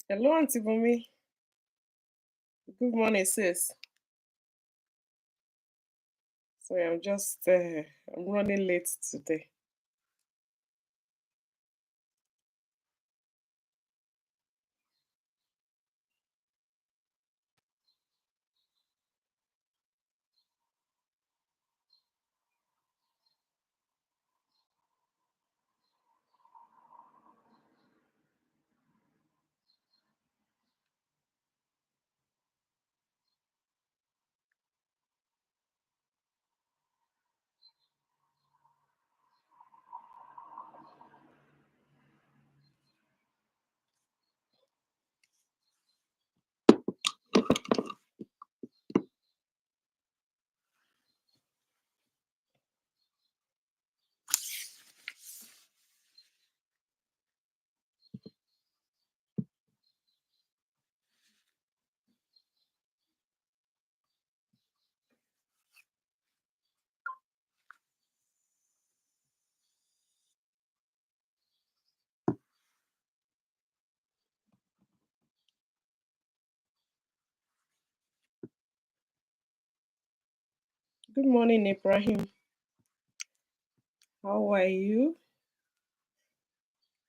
Hello, Auntie Bumi. Good morning, sis. Sorry, I'm running late today. Good morning, Ibrahim. How are you?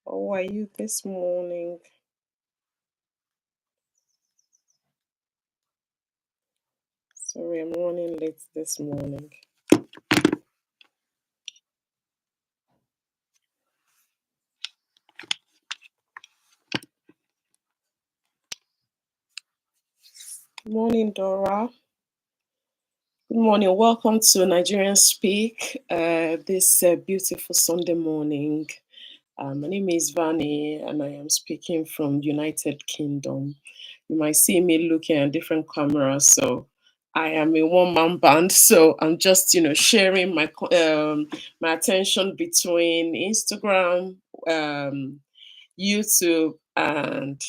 How are you this morning? Sorry, I'm running late this morning. Morning, Dora. Good morning. Welcome to Nigerian Speak. This beautiful Sunday morning. My name is Vani, and I am speaking from United Kingdom. You might see me looking at different cameras, so I am a one-man band. So I'm just, sharing my attention between Instagram, YouTube, and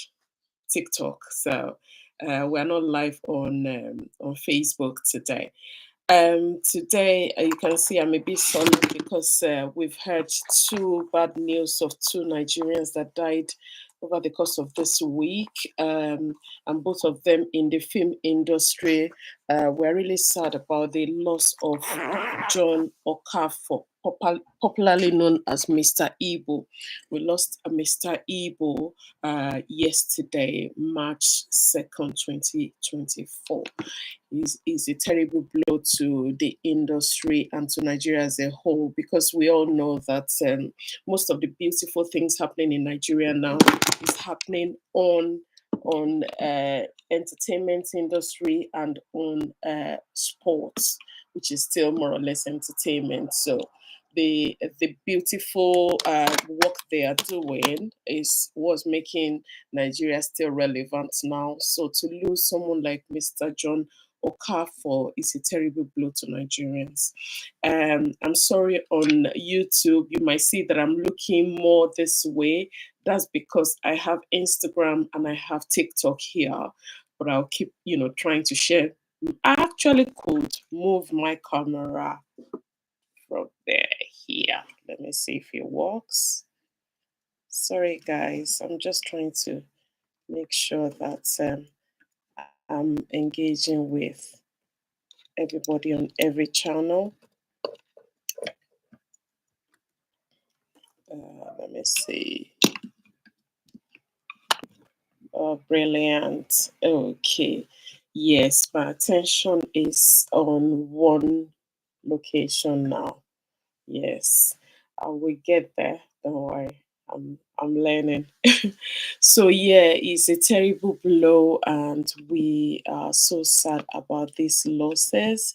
TikTok. So we're not live on Facebook today. Today, you can see I'm a bit solemn because we've heard two bad news of two Nigerians that died over the course of this week, and both of them in the film industry. We're really sad about the loss of John Okafor, popularly known as Mr. Igbo. We lost Mr. Igbo yesterday, March 2nd, 2024. Is a terrible blow to the industry and to Nigeria as a whole, because we all know that most of the beautiful things happening in Nigeria now is happening on entertainment industry and on sports, which is still more or less entertainment. So the beautiful work they are doing is was making Nigeria still relevant now. So to lose someone like Mr. John Okafor is a terrible blow to Nigerians. I'm sorry, on YouTube, you might see that I'm looking more this way. That's because I have Instagram and I have TikTok here, but I'll keep, trying to share. I actually could move my camera from there here. Let me see if it works. Sorry, guys. I'm just trying to make sure that I'm engaging with everybody on every channel. Let me see. Oh, brilliant. Okay. Yes, my attention is on one location now. Yes, I will get there. Don't worry. I'm learning. So yeah, it's a terrible blow, and we are so sad about these losses,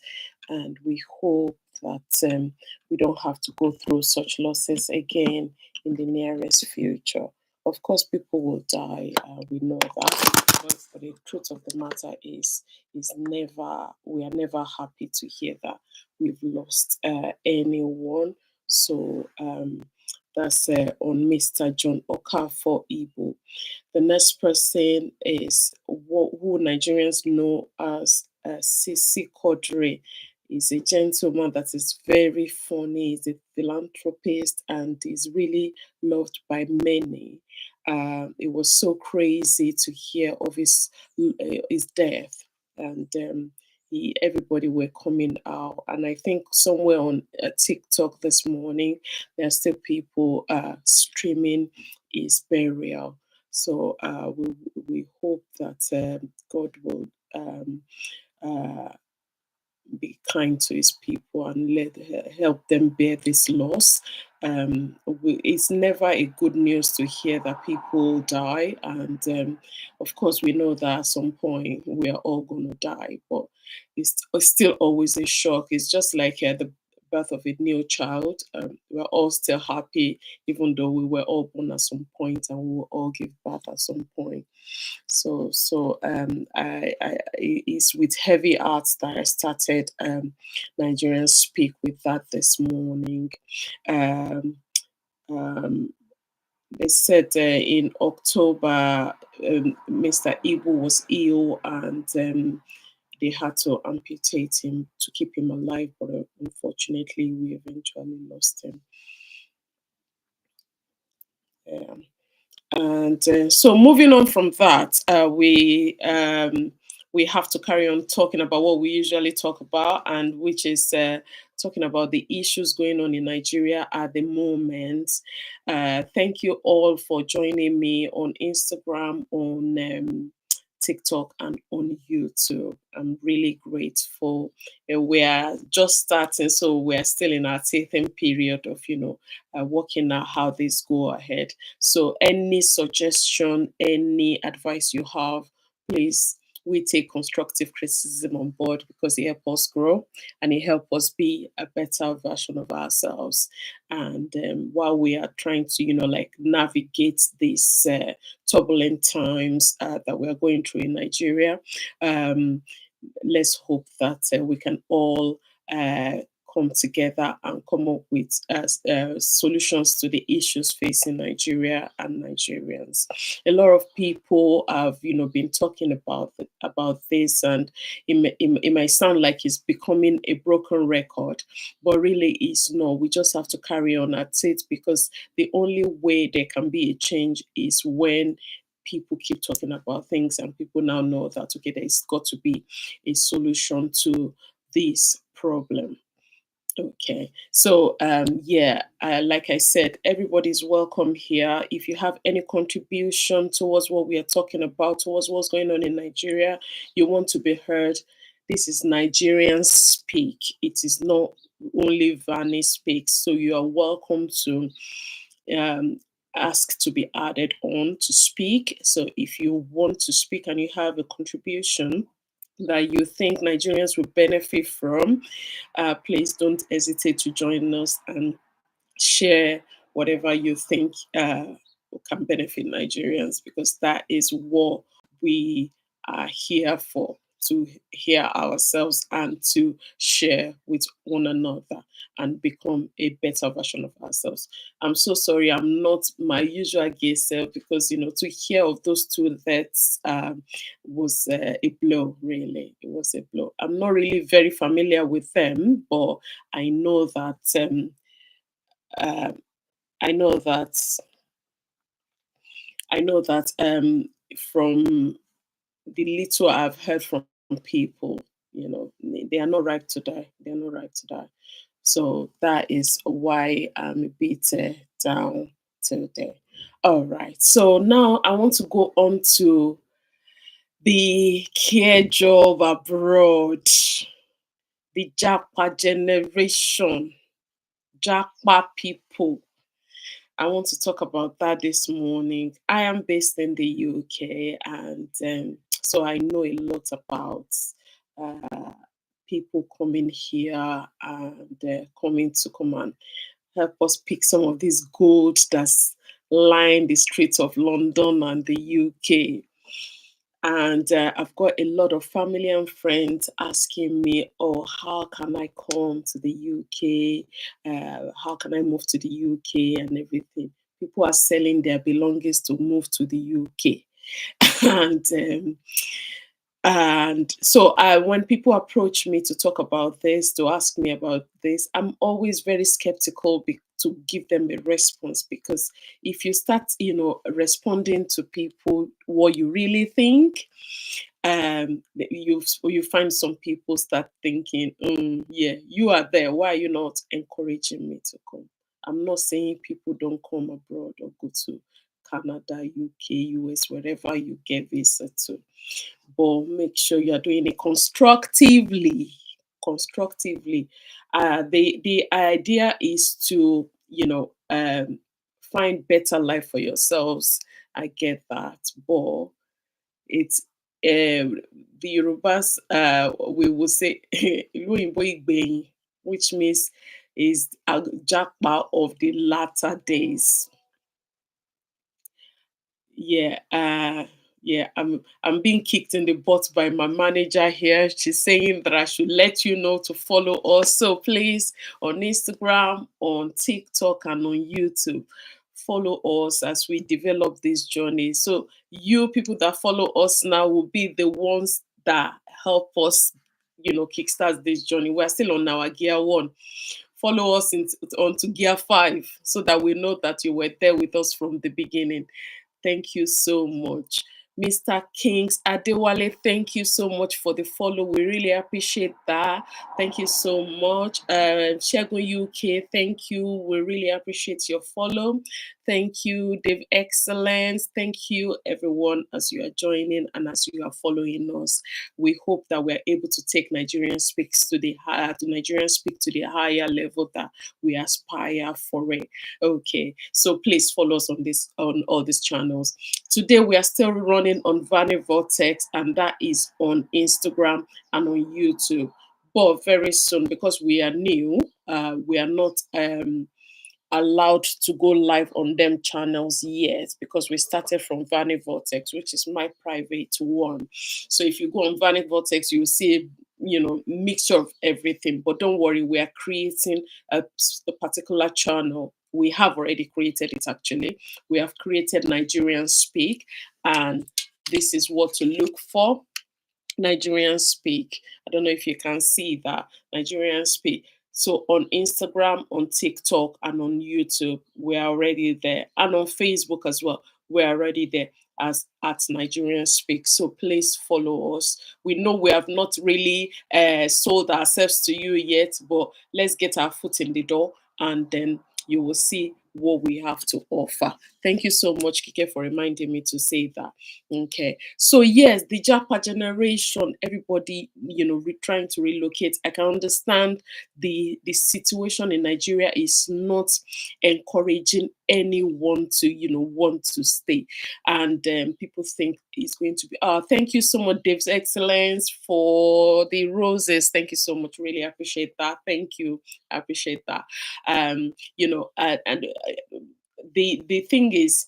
and we hope that we don't have to go through such losses again in the nearest future. Of course, people will die. We know that, but the truth of the matter is never we are never happy to hear that we've lost anyone. So that's on Mr. John Okafor Igbo. The next person is who Nigerians know as Sisi Quadri. He's a gentleman that is very funny. He's a philanthropist and is really loved by many. It was so crazy to hear of his death, and everybody were coming out. And I think somewhere on TikTok this morning, there are still people streaming his burial. So we hope that God will. Uh, be kind to his people and help them bear this loss. It's never a good news to hear that people die, and of course we know that at some point we are all going to die. But it's still always a shock. It's just like the birth of a new child. We're all still happy, even though we were all born at some point and we will all give birth at some point. It's with heavy hearts that I started Nigerians Speak with that this morning. Um, um, they said in October, Mr. Ibu was ill, and they had to amputate him to keep him alive, but unfortunately, we eventually lost him. Um, And so, moving on from that, we have to carry on talking about what we usually talk about, and which is talking about the issues going on in Nigeria at the moment. Thank you all for joining me on Instagram, on TikTok, and on YouTube. I'm really grateful. We are just starting, so we're still in our teething period of, working out how this go ahead. So, any suggestion, any advice you have, please, we take constructive criticism on board because it helps us grow and it helps us be a better version of ourselves. And while we are trying to, like navigate these turbulent times that we are going through in Nigeria, um, let's hope that we can all uh, come together and come up with solutions to the issues facing Nigeria and Nigerians. A lot of people have, been talking about this, and it might sound like it's becoming a broken record, but really it's not. We just have to carry on at it because the only way there can be a change is when people keep talking about things and people now know that okay, there's got to be a solution to this problem. Okay, so yeah, like I said, everybody's welcome here. If you have any contribution towards what we are talking about, towards what's going on in Nigeria, you want to be heard, this is Nigerians Speak. It is not only Vani Speaks, so you are welcome to um, ask to be added on to speak. So if you want to speak and you have a contribution that you think Nigerians will benefit from, please don't hesitate to join us and share whatever you think can benefit Nigerians, because that is what we are here for, to hear ourselves and to share with one another and become a better version of ourselves. I'm so sorry I'm not my usual gay self, because to hear of those two deaths was a blow. Really, it was a blow. I'm not really very familiar with them, but I know that uh, I know that from the little I've heard from people, they are not ripe to die. They are not ripe to die. So that is why I'm a bit down today. All right. So now I want to go on to the care job abroad, the Japa generation, Japa people. I want to talk about that this morning. I am based in the UK, and so I know a lot about uh, people coming here and coming to come and help us pick some of this gold that's lined the streets of London and the UK. And I've got a lot of family and friends asking me, oh, how can I come to the UK? How can I move to the UK and everything? People are selling their belongings to move to the UK. and and so when people approach me to talk about this, to ask me about this, I'm always very skeptical to give them a response, because if you start, responding to people what you really think, you find some people start thinking, yeah, you are there, why are you not encouraging me to come? I'm not saying people don't come abroad or go to Canada, UK, US, wherever you get visa to, but make sure you are doing it constructively. Constructively. The idea is to, find better life for yourselves. I get that, but it's the Yorubas, we will say "Ìlú òyìnbó ìgbẹ̀yìn," which means is a jackpot of the latter days. Yeah, yeah, I'm being kicked in the butt by my manager here. She's saying that I should let you know to follow us. So please, on Instagram, on TikTok, and on YouTube, follow us as we develop this journey. So you people that follow us now will be the ones that help us, kickstart this journey. We're still on our gear one. Follow us on to gear five so that we know that you were there with us from the beginning. Thank you so much. Mr. Kings Adewale, thank you so much for the follow. We really appreciate that. Thank you so much. Shegun UK, thank you. We really appreciate your follow. Thank you, Dave Excellence. Thank you, everyone, as you are joining and as you are following us. We hope that we're able to take Nigerian Speak to the higher level that we aspire for it. Okay, so please follow us on all these channels. Today we are still running on Vani Vortex, and that is on Instagram and on YouTube. But very soon, because we are new, we are not allowed to go live on them channels yet, because we started from Vani Vortex, which is my private one. So if you go on Vani Vortex, you'll see mixture of everything. But don't worry, we are creating a particular channel. We have already created it, actually. We have created Nigerians Speak, and this is what to look for. Nigerians Speak. I don't know if you can see that. Nigerians Speak. So on Instagram, on TikTok, and on YouTube, we're already there. And on Facebook as well, we're already there as at Nigerian Speak. So please follow us. We know we have not really sold ourselves to you yet, but let's get our foot in the door, and then you will see what we have to offer. Thank you so much, Kike, for reminding me to say that. Okay. So yes, the Japa generation, everybody, trying to relocate. I can understand the situation in Nigeria is not encouraging anyone to, want to stay. And people think it's going to be, thank you so much, Dave's Excellence, for the roses. Thank you so much. Really appreciate that. Thank you. I appreciate that. The thing is,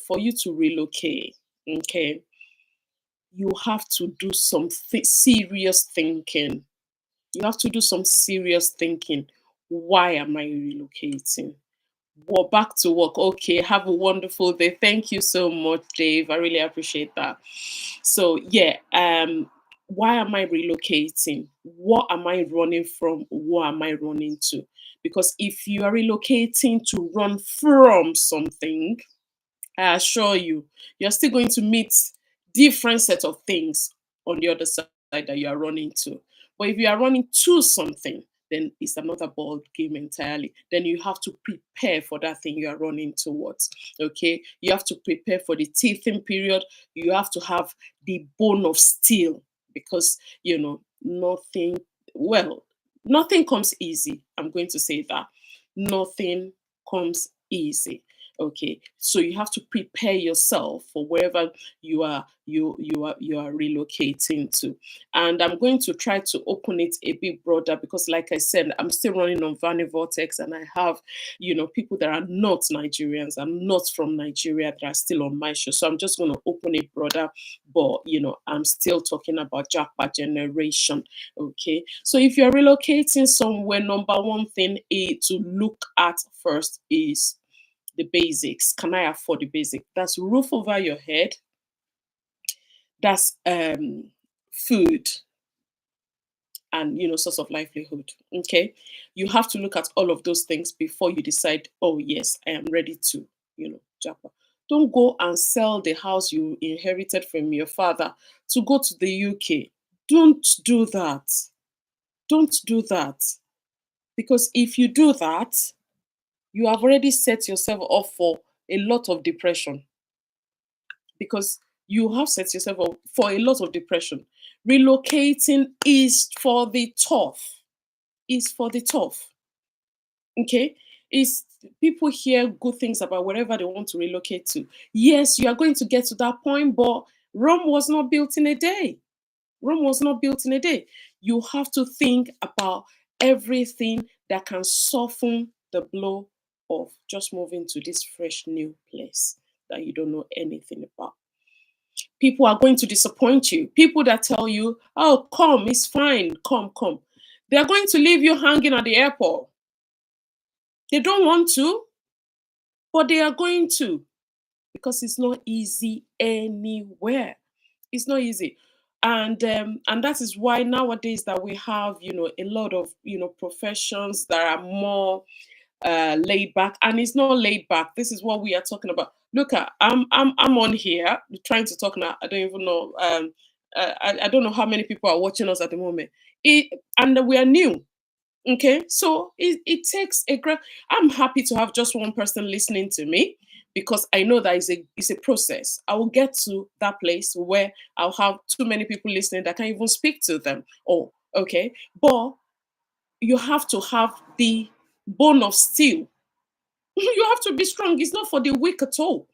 for you to relocate, okay, you have to do some serious thinking. You have to do some serious thinking. Why am I relocating? Well, back to work. Okay, have a wonderful day. Thank you so much, Dave. I really appreciate that. So yeah, why am I relocating? What am I running from? What am I running to? Because if you are relocating to run from something, I assure you, you're still going to meet different set of things on the other side that you are running to. But if you are running to something, then it's another ball game entirely. Then you have to prepare for that thing you are running towards. Okay, you have to prepare for the teething period. You have to have the bone of steel, because nothing. Well, nothing comes easy. I'm going to say that nothing comes easy. Okay, so you have to prepare yourself for wherever you are relocating to. And I'm going to try to open it a bit broader, because like I said, I'm still running on Vani Vortex, and I have people that are not Nigerians and not from Nigeria that are still on my show. So I'm just going to open it broader, but I'm still talking about Japa generation. Okay, so if you're relocating somewhere, number one thing to look at first is the basics. Can I afford the basic? That's roof over your head. That's food. and source of livelihood. Okay, you have to look at all of those things before you decide, oh yes, I am ready to japa. Don't go and sell the house you inherited from your father to go to the UK. Don't do that. Don't do that. Because if you do that, you have already set yourself up for a lot of depression. Because you have set yourself up for a lot of depression. Relocating is for the tough. Is for the tough. Okay? Is people hear good things about wherever they want to relocate to. Yes, you are going to get to that point, but Rome was not built in a day. Rome was not built in a day. You have to think about everything that can soften the blow of just moving to this fresh new place that you don't know anything about. People are going to disappoint you. People that tell you, oh, come, it's fine, come, come. They are going to leave you hanging at the airport. They don't want to, but they are going to, because it's not easy anywhere. It's not easy. And that is why nowadays that we have a lot of professions that are more laid back, and it's not laid back. This is what we are talking about. Look at I'm on here trying to talk now. I don't even know. I don't know how many people are watching us at the moment. And we are new. Okay, so it takes a great. I'm happy to have just one person listening to me, because I know that it's a process. I will get to that place where I'll have too many people listening that can't even speak to them. Oh, okay, but you have to have the bone of steel. You have to be strong. It's not for the weak at all.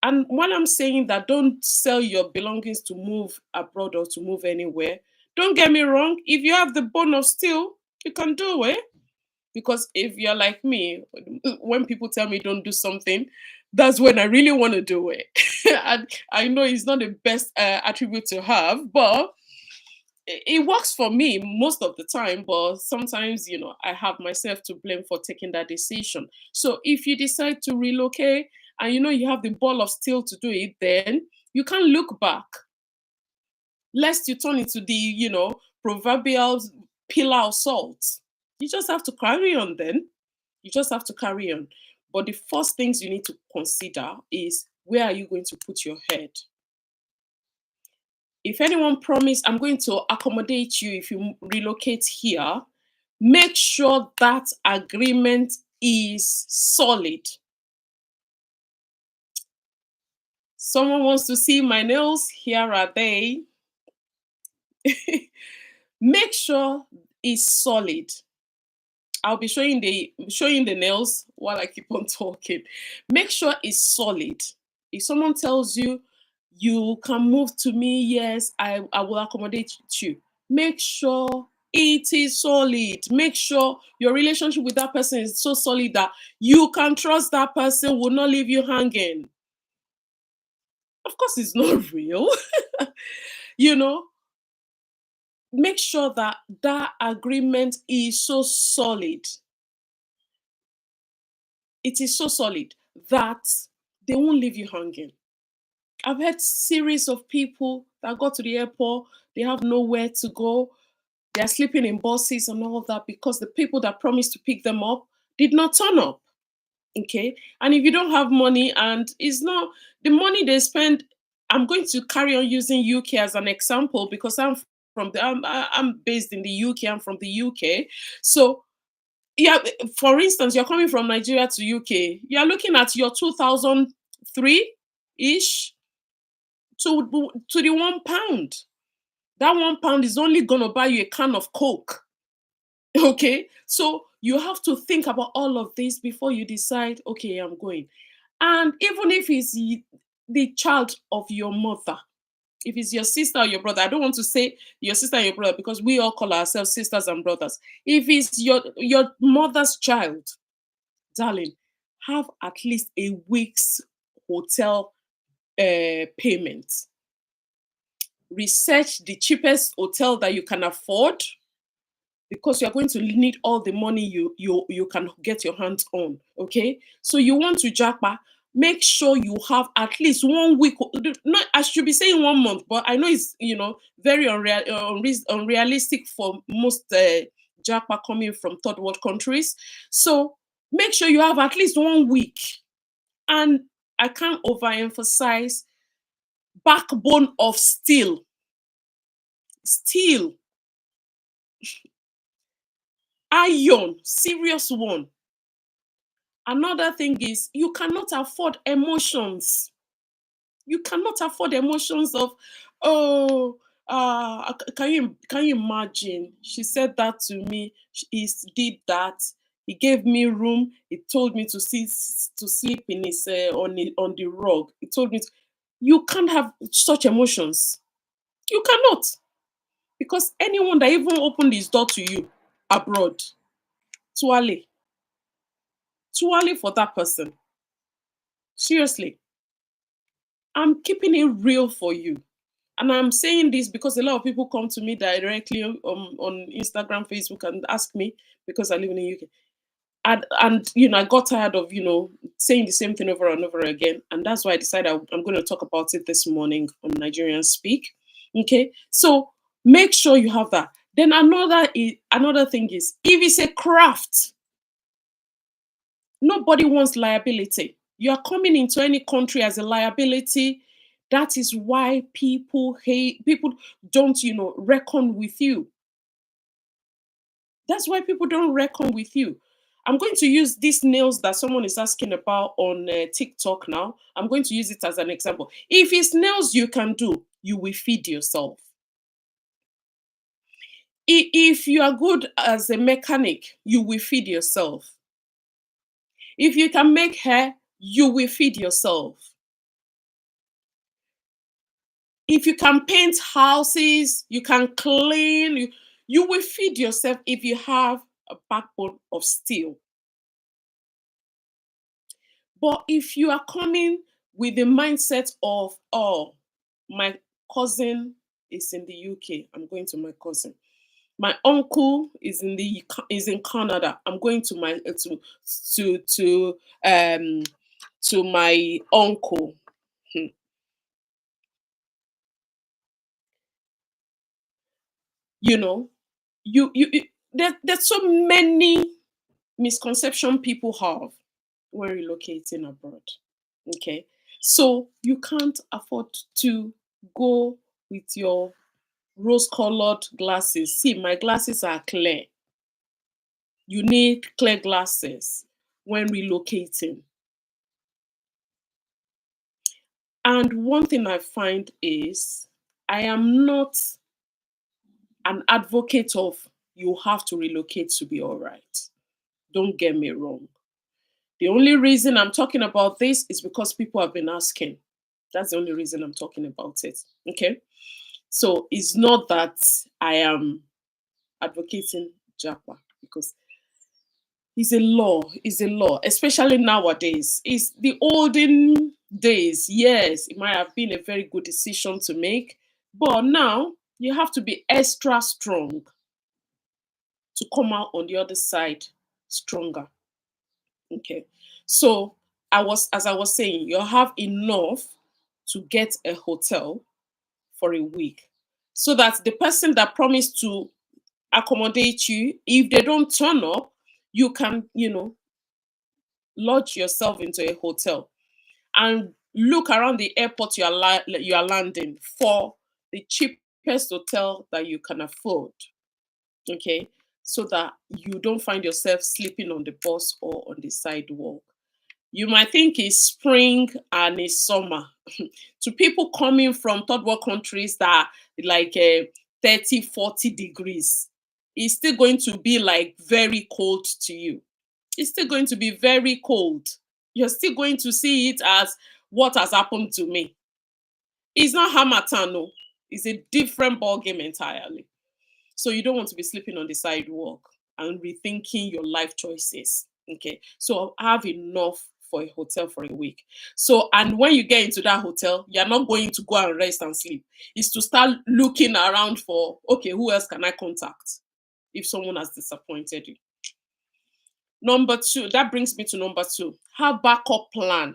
And when I'm saying that, don't sell your belongings to move abroad or to move anywhere. Don't get me wrong. If you have the bone of steel, you can do it. Because if you're like me, when people tell me don't do something, that's when I really want to do it. And I know it's not the best attribute to have, but it works for me most of the time. But sometimes, I have myself to blame for taking that decision. So if you decide to relocate and you have the ball of steel to do it, then you can't look back. Lest you turn into the, proverbial pillar of salt. You just have to carry on then. You just have to carry on. But the first things you need to consider is, where are you going to put your head? If anyone promise, I'm going to accommodate you if you relocate here, make sure that agreement is solid. Someone wants to see my nails. Here are they. Make sure it's solid. I'll be showing the nails while I keep on talking. Make sure it's solid. If someone tells you you can move to me, yes, I will accommodate you. Make sure it is solid. Make sure your relationship with that person is so solid that you can trust that person will not leave you hanging. Of course, it's not real. you know, Make sure that that agreement is so solid. It is so solid that they won't leave you hanging. I've heard series of people that got to the airport, they have nowhere to go. They're sleeping in buses and all of that because the people that promised to pick them up did not turn up. Okay. And if you don't have money, and it's not the money they spend, I'm going to carry on using UK as an example because I'm based in the UK. I'm from the UK. So yeah, for instance, you're coming from Nigeria to UK, you're looking at your 2003 ish to the £1. That £1 is only gonna buy you a can of Coke. Okay, so you have to think about all of this before you decide, okay, I'm going. And even if it's the child of your mother, if it's your sister or your brother, I don't want to say your sister and your brother because we all call ourselves sisters and brothers. If it's your mother's child, darling, have at least a week's hotel payment. Research the cheapest hotel that you can afford because you're going to need all the money you can get your hands on. Okay, so you want to japa, make sure you have at least 1 week. Not, I should be saying 1 month, but I know it's very unrealistic for most japa coming from third world countries. So make sure you have at least 1 week. And I can't overemphasize backbone of steel. Steel, iron, serious one. Another thing is you cannot afford emotions. You cannot afford emotions of, oh, can you imagine? She said that to me. He did that. He gave me room. He told me to sleep in his on the rug. He told me you can't have such emotions. You cannot, because anyone that even opened his door to you abroad, tuale, tuale for that person. Seriously, I'm keeping it real for you. And I'm saying this because a lot of people come to me directly on Instagram, Facebook, and ask me, because I live in the UK. And I got tired of saying the same thing over and over again, and that's why I decided I'm going to talk about it this morning on Nigerian Speak. Okay, so make sure you have that. Then another thing is, if it's a craft, nobody wants liability. You are coming into any country as a liability. That is why people hate, people don't, reckon with you. That's why people don't reckon with you. I'm going to use these nails that someone is asking about on TikTok now. I'm going to use it as an example. If it's nails you can do, you will feed yourself. If you are good as a mechanic, you will feed yourself. If you can make hair, you will feed yourself. If you can paint houses, you can clean, you will feed yourself if you have a backbone of steel. But if you are coming with the mindset of, oh, my cousin is in the UK, I'm going to my cousin. My uncle is in Canada. I'm going to my um to my uncle. Hmm. You know, there's so many misconception people have when relocating abroad. Okay, so you can't afford to go with your rose-colored glasses. See, my glasses are clear. You need clear glasses when relocating. And one thing I find is I am not an advocate of you have to relocate to be all right. Don't get me wrong. The only reason I'm talking about this is because people have been asking. That's the only reason I'm talking about it. Okay. So it's not that I am advocating Japa, because it's a law, especially nowadays. It's the olden days. Yes, it might have been a very good decision to make, but now you have to be extra strong to come out on the other side stronger. Okay. So as I was saying, you have enough to get a hotel for a week, so that the person that promised to accommodate you, if they don't turn up, you can, lodge yourself into a hotel and look around the airport you are landing for the cheapest hotel that you can afford. Okay, so that you don't find yourself sleeping on the bus or on the sidewalk. You might think it's spring and it's summer. To people coming from third world countries that are like 30, 40 degrees, it's still going to be like very cold to you. It's still going to be very cold. You're still going to see it as what has happened to me. It's not Hamatan, no. It's a different ball game entirely. So you don't want to be sleeping on the sidewalk and rethinking your life choices. Okay. So have enough for a hotel for a week. So, and when you get into that hotel, you're not going to go and rest and sleep. It's to start looking around for, okay, who else can I contact if someone has disappointed you? Number two, that brings me to number two. Have backup plan.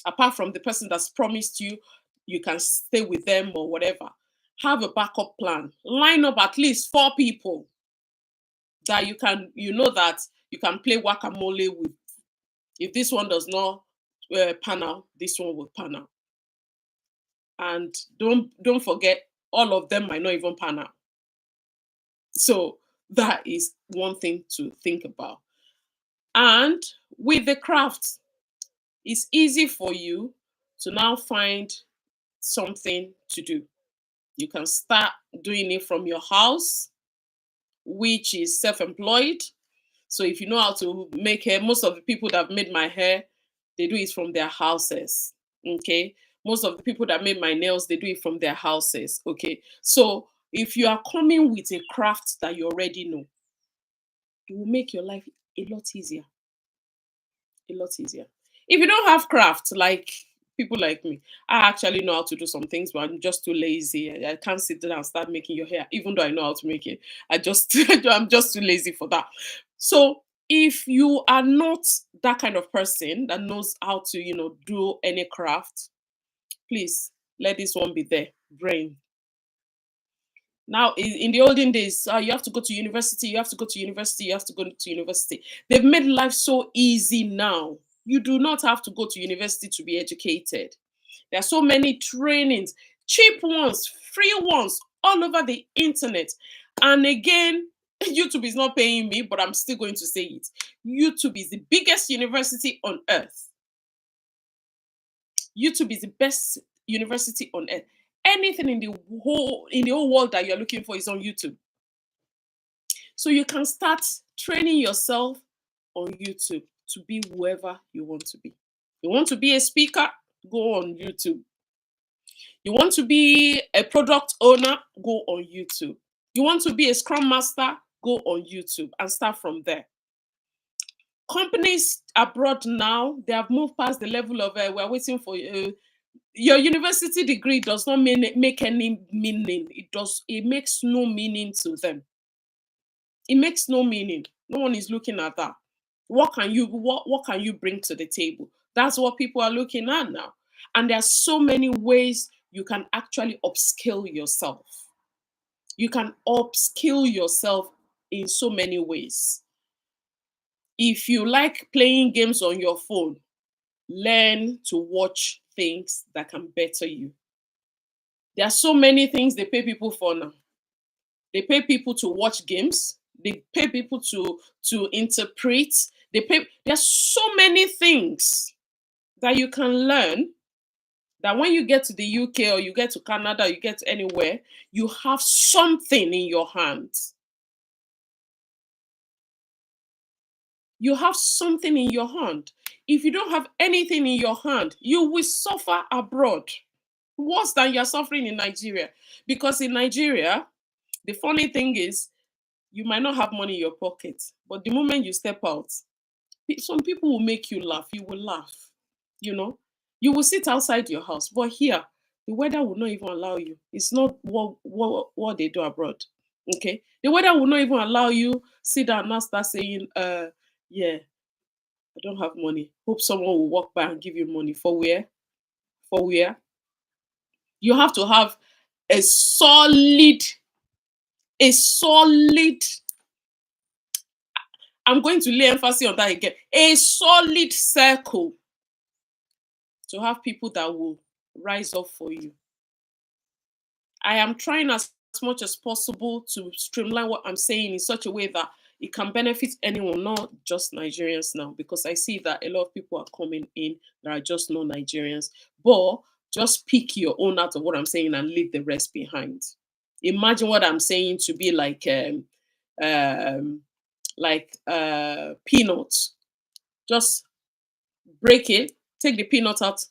apart from the person that's promised you, you can stay with them or whatever. Have a backup plan. Line up at least 4 people that you know that you can play whack-a-mole with. If this one does not pan out, this one will pan out. And don't forget, all of them might not even pan out. So that is one thing to think about. And with the craft, it's easy for you to now find something to do. You can start doing it from your house, which is self-employed. So if you know how to make hair, most of the people that have made my hair, they do it from their houses. Okay. Most of the people that made my nails, they do it from their houses. Okay. So if you are coming with a craft that you already know, it will make your life a lot easier. A lot easier. If you don't have craft, like people like me, I actually know how to do some things, but I'm just too lazy. I can't sit down and start making your hair, even though I know how to make it. I'm just too lazy for that. So if you are not that kind of person that knows how to, do any craft, please let this one be there. Brain. Now, in the olden days, you have to go to university, you have to go to university, you have to go to university. They've made life so easy now. You do not have to go to university to be educated. There are so many trainings, cheap ones, free ones, all over the internet. And again, YouTube is not paying me, but I'm still going to say it. YouTube is the biggest university on earth. YouTube is the best university on earth. Anything in the whole world that you're looking for is on YouTube. So you can start training yourself on YouTube to be whoever you want to be. You want to be a speaker? Go on YouTube. You want to be a product owner? Go on YouTube. You want to be a scrum master? Go on YouTube and start from there. Companies abroad now, they have moved past the level of we're waiting for your university degree does not make any meaning. It makes no meaning to them. It makes no meaning. No one is looking at that. What can you bring to the table? That's what people are looking at now. And there are so many ways you can actually upskill yourself. You can upskill yourself in so many ways. If you like playing games on your phone, learn to watch things that can better you. There are so many things they pay people for now. They pay people to watch games. They pay people to interpret. There's so many things that you can learn that when you get to the UK or you get to Canada, or you get to anywhere, you have something in your hands. You have something in your hand. If you don't have anything in your hand, you will suffer abroad worse than you're suffering in Nigeria. Because in Nigeria, the funny thing is, you might not have money in your pocket, but the moment you step out, some people will make you laugh. You will laugh. You know, you will sit outside your house, but here, the weather will not even allow you. It's not what they do abroad. Okay, the weather will not even allow you sit down and start saying, yeah, I don't have money. Hope someone will walk by and give you money for where? For where? You have to have a solid, a solid. I'm going to lay emphasis on that again. A solid circle to have people that will rise up for you. I am trying as much as possible to streamline what I'm saying in such a way that it can benefit anyone, not just Nigerians now, because I see that a lot of people are coming in that are just not Nigerians. But just pick your own out of what I'm saying and leave the rest behind. Imagine what I'm saying to be um, peanuts. Just break it, take the peanut out,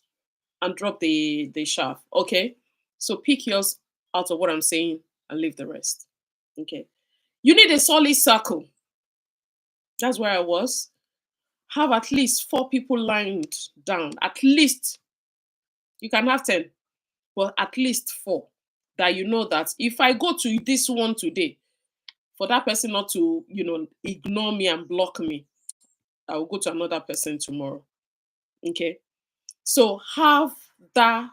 and drop the shaft. Okay, so pick yours out of what I'm saying and leave the rest. Okay, you need a solid circle. That's where I was. Have at least 4 people lined down. At least you can have 10, but at least 4 that you know that if I go to this one today, for that person not to ignore me and block me, I will go to another person tomorrow. Okay, So have that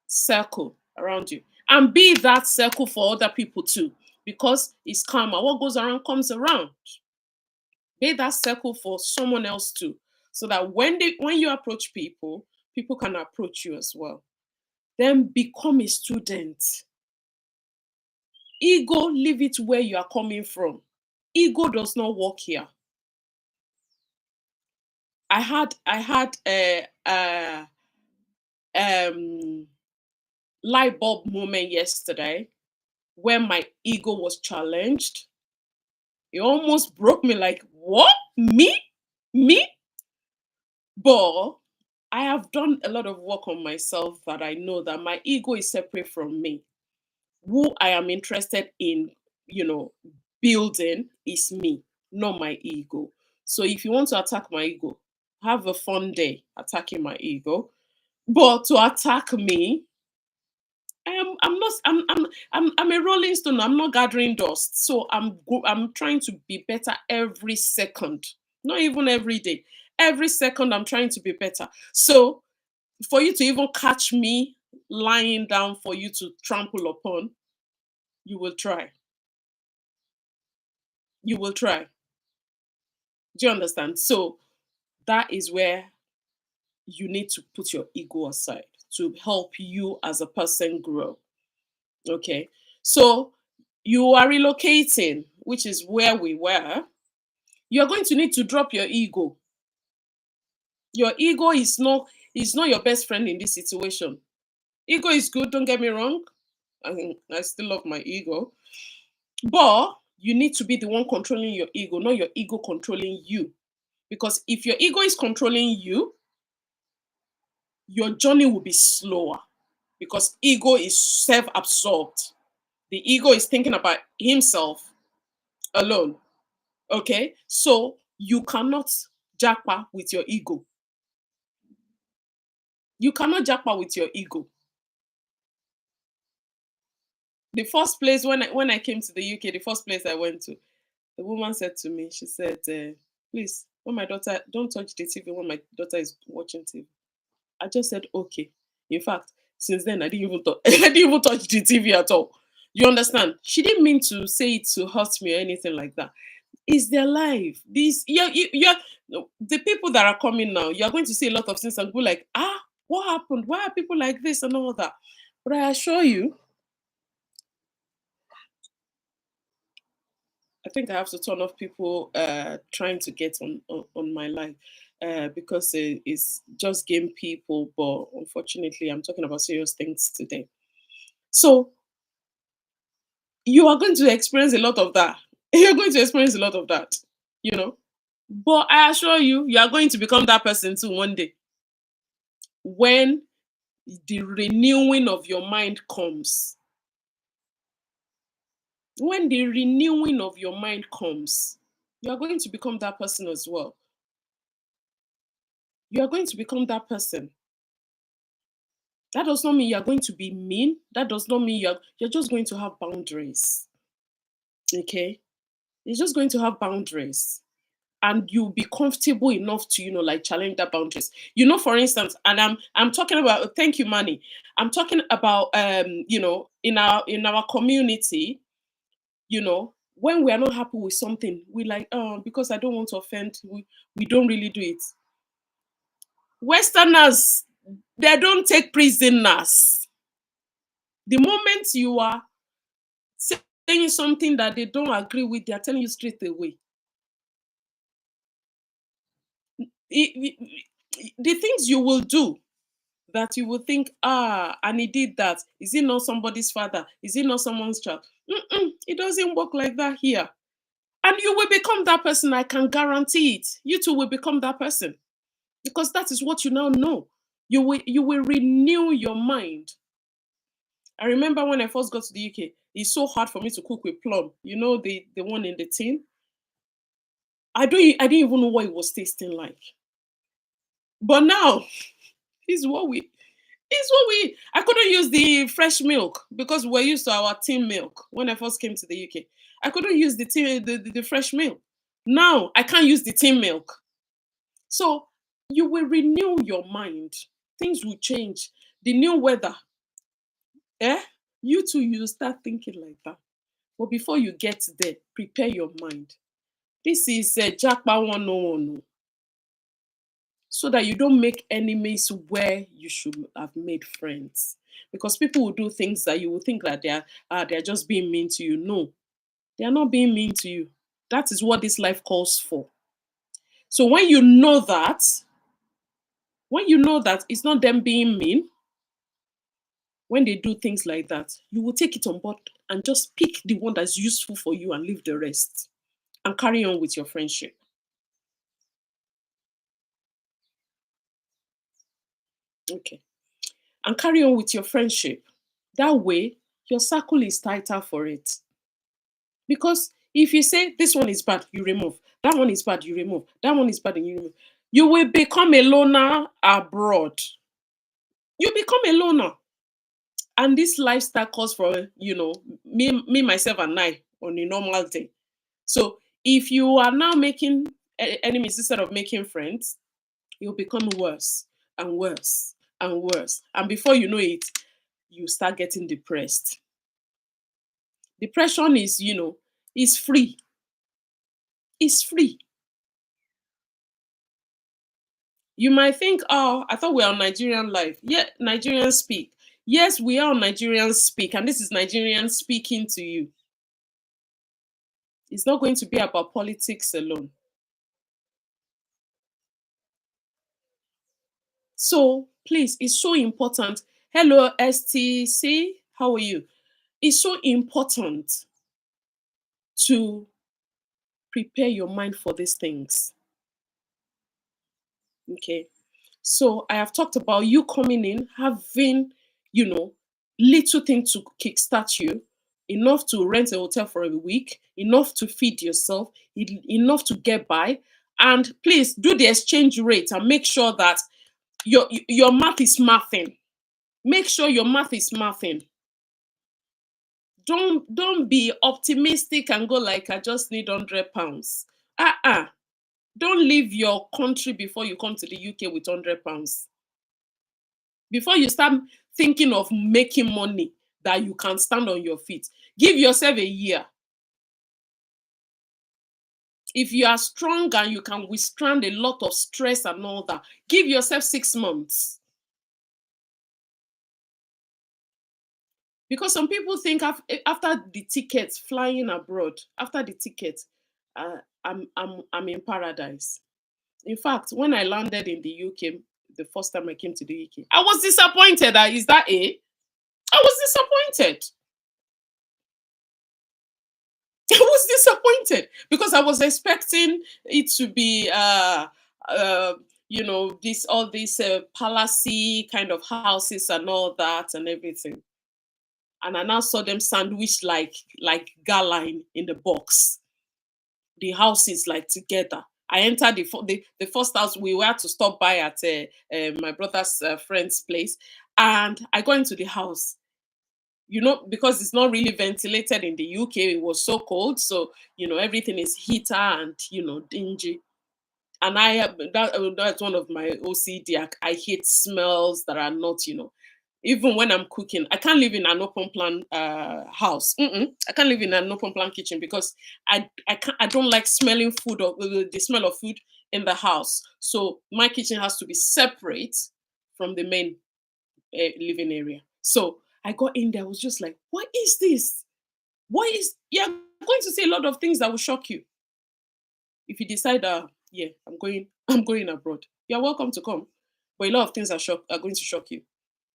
circle around you and be that circle for other people too, because it's karma. What goes around comes around. Be that circle for someone else too, so that when you approach people, people can approach you as well. Then become a student. Ego, leave it where you are coming from. Ego does not work here. I had um light bulb moment yesterday when my ego was challenged. It almost broke me, like, what? Me? Me? But I have done a lot of work on myself that I know that my ego is separate from me. Who I am interested in, you know, building is me, not my ego. So if you want to attack my ego, have a fun day attacking my ego. But to attack me, I'm not I'm a rolling stone. I'm not gathering dust. So I'm trying to be better every second. Not even every day. Every second I'm trying to be better. So for you to even catch me lying down for you to trample upon, you will try. You will try. Do you understand? So that is where you need to put your ego aside to help you as a person grow. Okay. So you are relocating, which is where we were. You're going to need to drop your ego. Your ego is not your best friend in this situation. Ego is good, don't get me wrong. I still love my ego. But you need to be the one controlling your ego, not your ego controlling you. Because if your ego is controlling you, your journey will be slower because ego is self-absorbed. The ego is thinking about himself alone. Okay? So you cannot jackpot with your ego. You cannot jackpot with your ego. The first place when I came to the UK, the first place I went to, the woman said to me, she said, please, when my daughter, don't touch the TV when my daughter is watching TV. I just said, okay. In fact, since then, I didn't even I didn't even touch the TV at all. You understand? She didn't mean to say it to hurt me or anything like that. It's their life. These, the people that are coming now, you're going to see a lot of things and go like, what happened? Why are people like this and all that? But I assure you, I think I have to turn off people trying to get on my life because it's just game people. But unfortunately, I'm talking about serious things today. So you are going to experience a lot of that. You're going to experience a lot of that, you know. But I assure you, you are going to become that person too one day when the renewing of your mind comes. When the renewing of your mind comes, you are going to become that person as well. You are going to become that person. That does not mean you are going to be mean. That does not mean you're just going to have boundaries. Okay? You're just going to have boundaries. And you'll be comfortable enough to, like challenge that boundaries. For instance, and I'm talking about, thank you, Manny. I'm talking about in our community, when we are not happy with something, we like, because I don't want to offend, we don't really do it. Westerners, they don't take prisoners. The moment you are saying something that they don't agree with, they are telling you straight away. The things you will do that you will think, and he did that. Is he not somebody's father? Is he not someone's child? It doesn't work like that here. And you will become that person. I can guarantee it. You too will become that person because that is what you now know. You will renew your mind. I remember when I first got to the UK, it's so hard for me to cook with plum. The one in the tin. I didn't even know what it was tasting like. But now, it's what we I couldn't use the fresh milk because we're used to our tin milk when I first came to the UK. I couldn't use the fresh milk. Now I can't use the tin milk. So you will renew your mind. Things will change. The new weather, eh? You too, you start thinking like that. But before you get there, prepare your mind. This is Jackpa 101, so that you don't make enemies where you should have made friends. Because people will do things that you will think that they're just being mean to you. No, they are not being mean to you. That is what this life calls for. So when you know that it's not them being mean, when they do things like that, you will take it on board and just pick the one that's useful for you and leave the rest and carry on with your friendship. Okay. And carry on with your friendship. That way, your circle is tighter for it. Because if you say this one is bad, you remove. That one is bad, you remove. That one is bad, and you remove. You will become a loner abroad. You become a loner. And this lifestyle calls for, me, myself, and I on a normal day. So if you are now making enemies instead of making friends, you'll become worse and worse and worse. And before you know it, you start getting depressed. Depression is free. It's free. You might think, oh, I thought we are on Nigerian live. Yeah, Nigerians speak. Yes, we are on Nigerians speak, and this is Nigerian speaking to you. It's not going to be about politics alone. So please, it's so important. Hello, STC. How are you? It's so important to prepare your mind for these things. Okay. So I have talked about you coming in, having, you know, little thing to kickstart you, enough to rent a hotel for a week, enough to feed yourself, enough to get by. And please do the exchange rate and make sure that your math is mathing. Make sure your math is mathing. Don't be optimistic and go like I just need £100. Uh-uh. Don't leave your country before you come to the UK with £100. Before you start thinking of making money that you can stand on your feet, give yourself a year. If you are strong and you can withstand a lot of stress and all that, give yourself 6 months. Because some people think after the tickets flying abroad, after the ticket, I'm in paradise. In fact, when I landed in the UK, the first time I came to the UK, I was disappointed. Is that a? I was disappointed. I was disappointed because I was expecting it to be, uh, this all these palacy kind of houses and all that and everything. And I now saw them sandwiched like gala in the box. The houses like together. I entered the first house we were to stop by at my brother's friend's place, and I go into the house. Because it's not really ventilated in the UK, it was so cold, so everything is heater and dingy. And that's one of my OCD. I hate smells that are not, even when I'm cooking, I can't live in an open plan house. I can't live in an open plan kitchen because I don't like smelling food or the smell of food in the house. So my kitchen has to be separate from the main living area. So I got in there. I was just like, what is this? You're going to see a lot of things that will shock you if you decide, yeah, I'm going abroad. You're welcome to come, but a lot of things are going to shock you.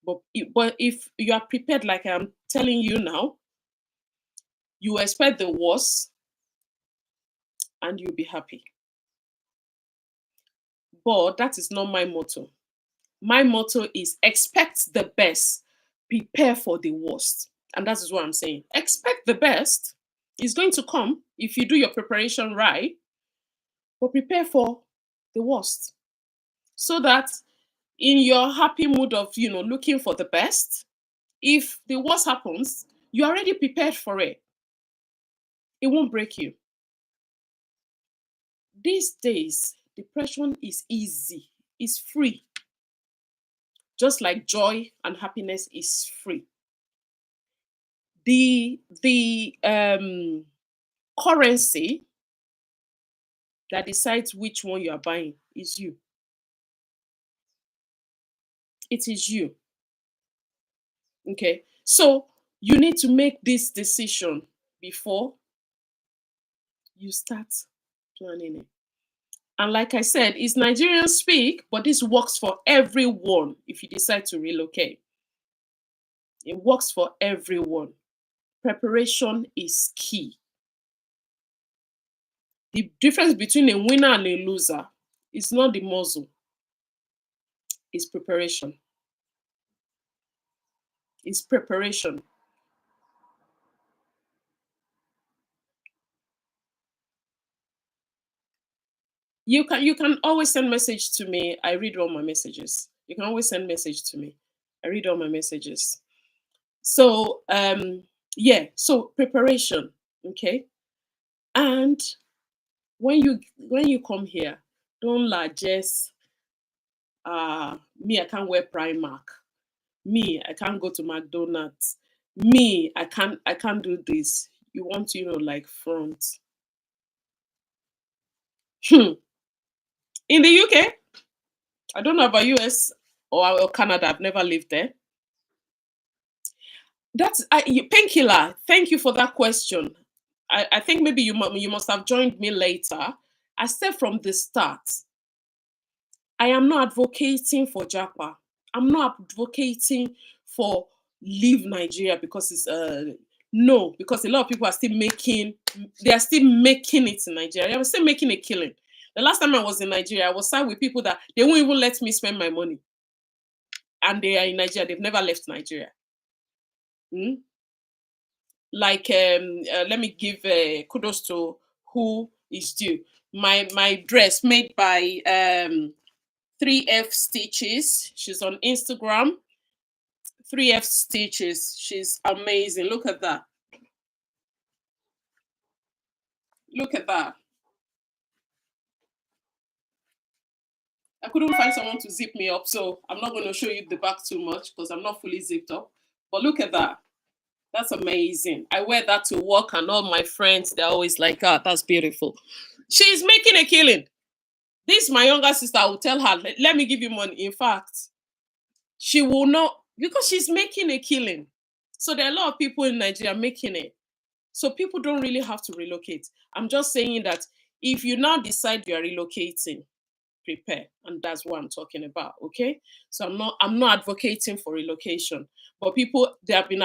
But if you are prepared, like I'm telling you now, you expect the worst and you'll be happy. But that is not my motto. My motto is expect the best, prepare for the worst. And that is what I'm saying. Expect the best. It's going to come if you do your preparation right, but prepare for the worst. So that in your happy mood of, looking for the best, if the worst happens, you're already prepared for it. It won't break you. These days, depression is easy, it's free. just like joy and happiness is free. The currency that decides which one you are buying is you. It is you. Okay. So you need to make this decision before you start planning it. And like I said, it's Nigerians speak, but this works for everyone if you decide to relocate. It works for everyone. Preparation is key. The difference between a winner and a loser is not the muzzle, it's preparation. It's preparation. You can always send message to me. I read all my messages. You can always send message to me. I read all my messages. So yeah, so preparation, okay? And when you come here, don't largesse me, I can't wear Primark. Me, I can't go to McDonald's. Me, I can't do this. You want to, like front. In the UK, I don't know about US or Canada. I've never lived there. Painkiller. Thank you for that question. I think maybe you must have joined me later. I said from the start, I am not advocating for Japa. I'm not advocating for leave Nigeria because it's no, because a lot of people are still making it in Nigeria. I'm still making a killing. The last time I was in Nigeria, I was sat with people that they won't even let me spend my money. And they are in Nigeria, they've never left Nigeria. Mm? Like let me give kudos to who is due. My dress made by 3F Stitches. She's on Instagram. 3F Stitches. She's amazing. Look at that. Look at that. I couldn't find someone to zip me up, so I'm not going to show you the back too much because I'm not fully zipped up. But look at that. That's amazing. I wear that to work, and all my friends, they're always like, "Ah, that's beautiful." She's making a killing. This my younger sister will tell her, let me give you money. In fact, she will not, because she's making a killing. So there are a lot of people in Nigeria making it. So people don't really have to relocate. I'm just saying that if you now decide you are relocating, prepare, and that's what I'm talking about. Okay, so I'm not advocating for relocation, but people, they have been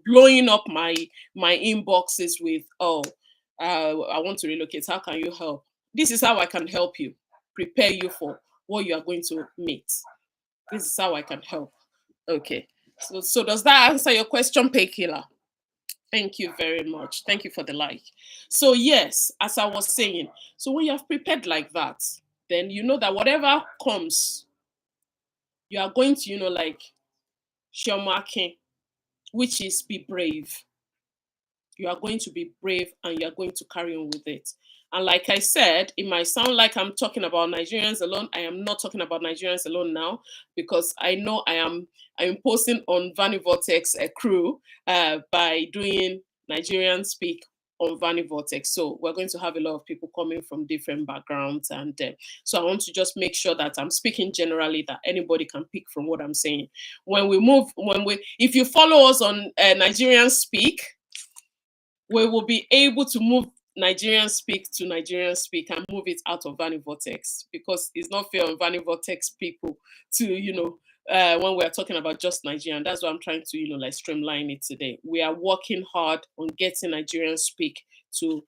blowing up my inboxes with, oh, I want to relocate, how can you help? This is how I can help you, prepare you for what you are going to meet. This is how I can help. Okay, so does that answer your question, Painkiller? Thank you very much. Thank you for the like. So, yes, as I was saying, so when you have prepared like that, then you know that whatever comes, you are going to, like show marking, which is be brave. You are going to be brave and you are going to carry on with it. And like I said, it might sound like I'm talking about Nigerians alone. I am not talking about Nigerians alone now, because I know I'm imposing on Vani Vortex a crew by doing Nigerian Speak on Vani Vortex. So we're going to have a lot of people coming from different backgrounds. And so I want to just make sure that I'm speaking generally, that anybody can pick from what I'm saying. If you follow us on Nigerian Speak, we will be able to move Nigerian Speak to Nigerian Speak and move it out of Vani Vortex, because it's not fair on Vani Vortex people to, when we're talking about just Nigerian. That's why I'm trying to, like streamline it today. We are working hard on getting Nigerian Speak to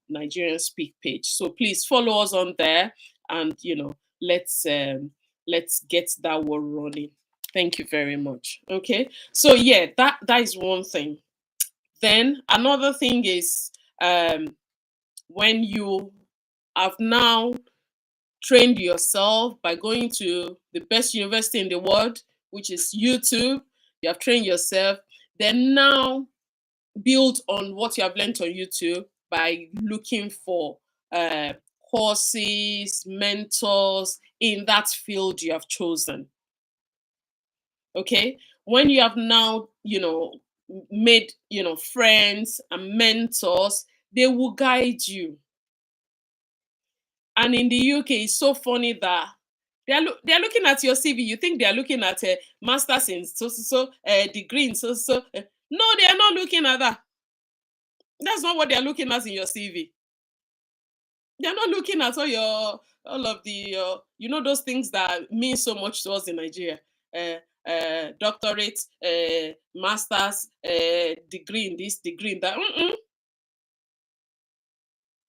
Nigerian Speak page. So please follow us on there, and let's get that war running. Thank you very much. Okay. So yeah, that is one thing. Then another thing is, when you have now trained yourself by going to the best university in the world, which is YouTube, you have trained yourself, then now build on what you have learned on YouTube by looking for courses, mentors in that field you have chosen. Okay, when you have now, made, friends and mentors, they will guide you. And in the UK, it's so funny that they're looking at your CV. You think they are looking at a master's in degree in no, they are not looking at that. That's not what they are looking at in your CV. They're not looking at all of the those things that mean so much to us in Nigeria. Doctorate, masters, degree in this, degree in that.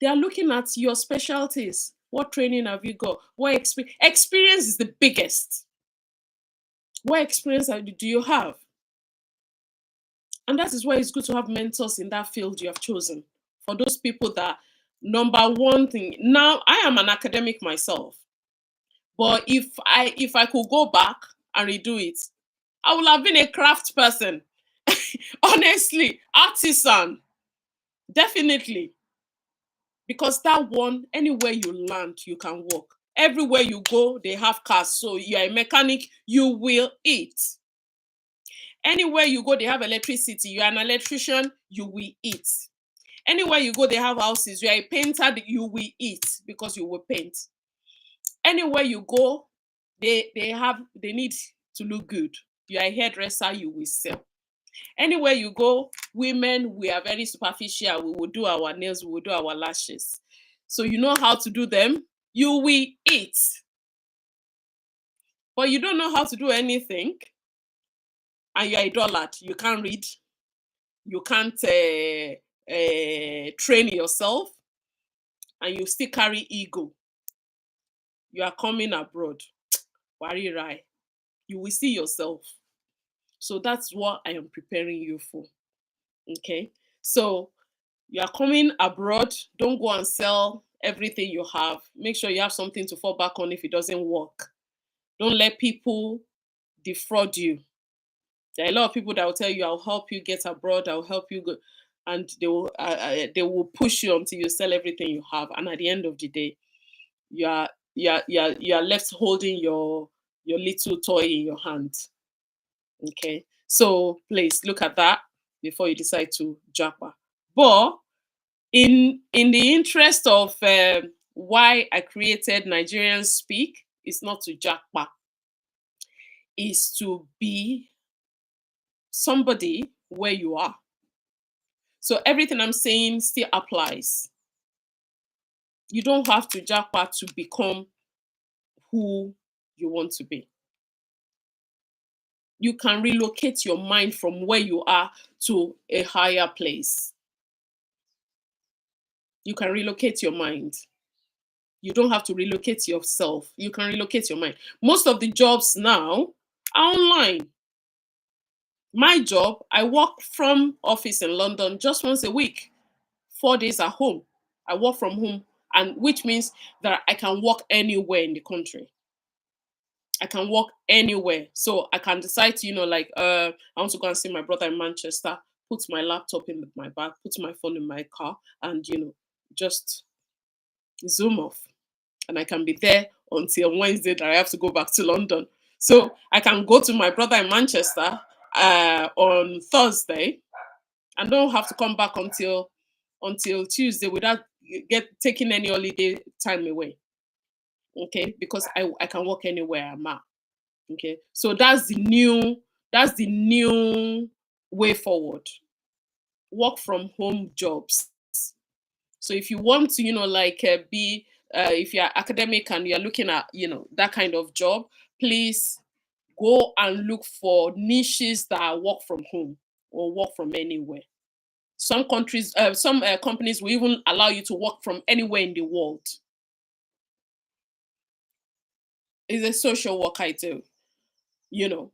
They are looking at your specialties. What training have you got? What experience is the biggest? What experience do you have? And that is why it's good to have mentors in that field you have chosen. For those people that, number one thing, now I am an academic myself, but if I could go back and redo it, I would have been a craft person. Honestly, artisan, definitely. Because that one, anywhere you land, you can walk. Everywhere you go, they have cars. So you're a mechanic, you will eat. Anywhere you go, they have electricity. You're an electrician, you will eat. Anywhere you go, they have houses. You're a painter, you will eat because you will paint. Anywhere you go, they need to look good. You're a hairdresser, you will sell. Anywhere you go, women, we are very superficial. We will do our nails, we will do our lashes. So you know how to do them, you will eat. But you don't know how to do anything, and you're a dullard. You can't read, you can't train yourself, and you still carry ego. You are coming abroad. Worry right. You will see yourself. So that's what I am preparing you for. Okay. So you are coming abroad. Don't go and sell everything you have. Make sure you have something to fall back on if it doesn't work. Don't let people defraud you. There are a lot of people that will tell you, "I'll help you get abroad. I'll help you go," and they will push you until you sell everything you have. And at the end of the day, you are left holding your little toy in your hand. Okay, so please look at that before you decide to japa. But in the interest of why I created Nigerians Speak, is not to japa, is to be somebody where you are. So everything I'm saying still applies. You don't have to japa to become who you want to be. You can relocate your mind from where you are to a higher place. You can relocate your mind. You don't have to relocate yourself. You can relocate your mind. Most of the jobs now are online. My job, I work from office in London just once a week, 4 days at home. I work from home, and which means that I can work anywhere in the country. I can work anywhere. So I can decide to, I want to go and see my brother in Manchester, put my laptop in my bag, put my phone in my car, and, just zoom off. And I can be there until Wednesday that I have to go back to London. So I can go to my brother in Manchester on Thursday and don't have to come back until Tuesday without taking any holiday time away. Okay, because I can work anywhere I'm at. Okay, so that's the new way forward. Work from home jobs. So if you want to, be if you're academic and you're looking at, that kind of job, please go and look for niches that are work from home or work from anywhere. Some companies will even allow you to work from anywhere in the world. It's a social work I do. You know,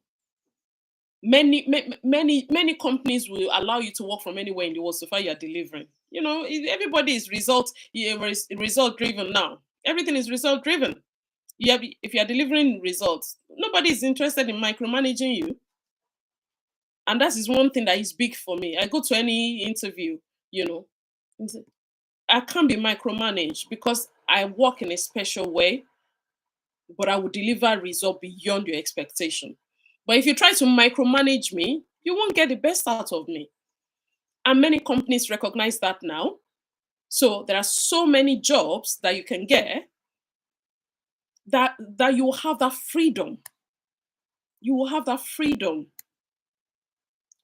many companies will allow you to work from anywhere in the world so far you're delivering. Everybody is result driven now. Everything is result driven. If you're delivering results, nobody is interested in micromanaging you. And that is one thing that is big for me. I go to any interview, you know, and say, I can't be micromanaged because I work in a special way, but I will deliver result beyond your expectation. But if you try to micromanage me, you won't get the best out of me. And many companies recognize that now. So there are so many jobs that you can get that you will have that freedom. You will have that freedom.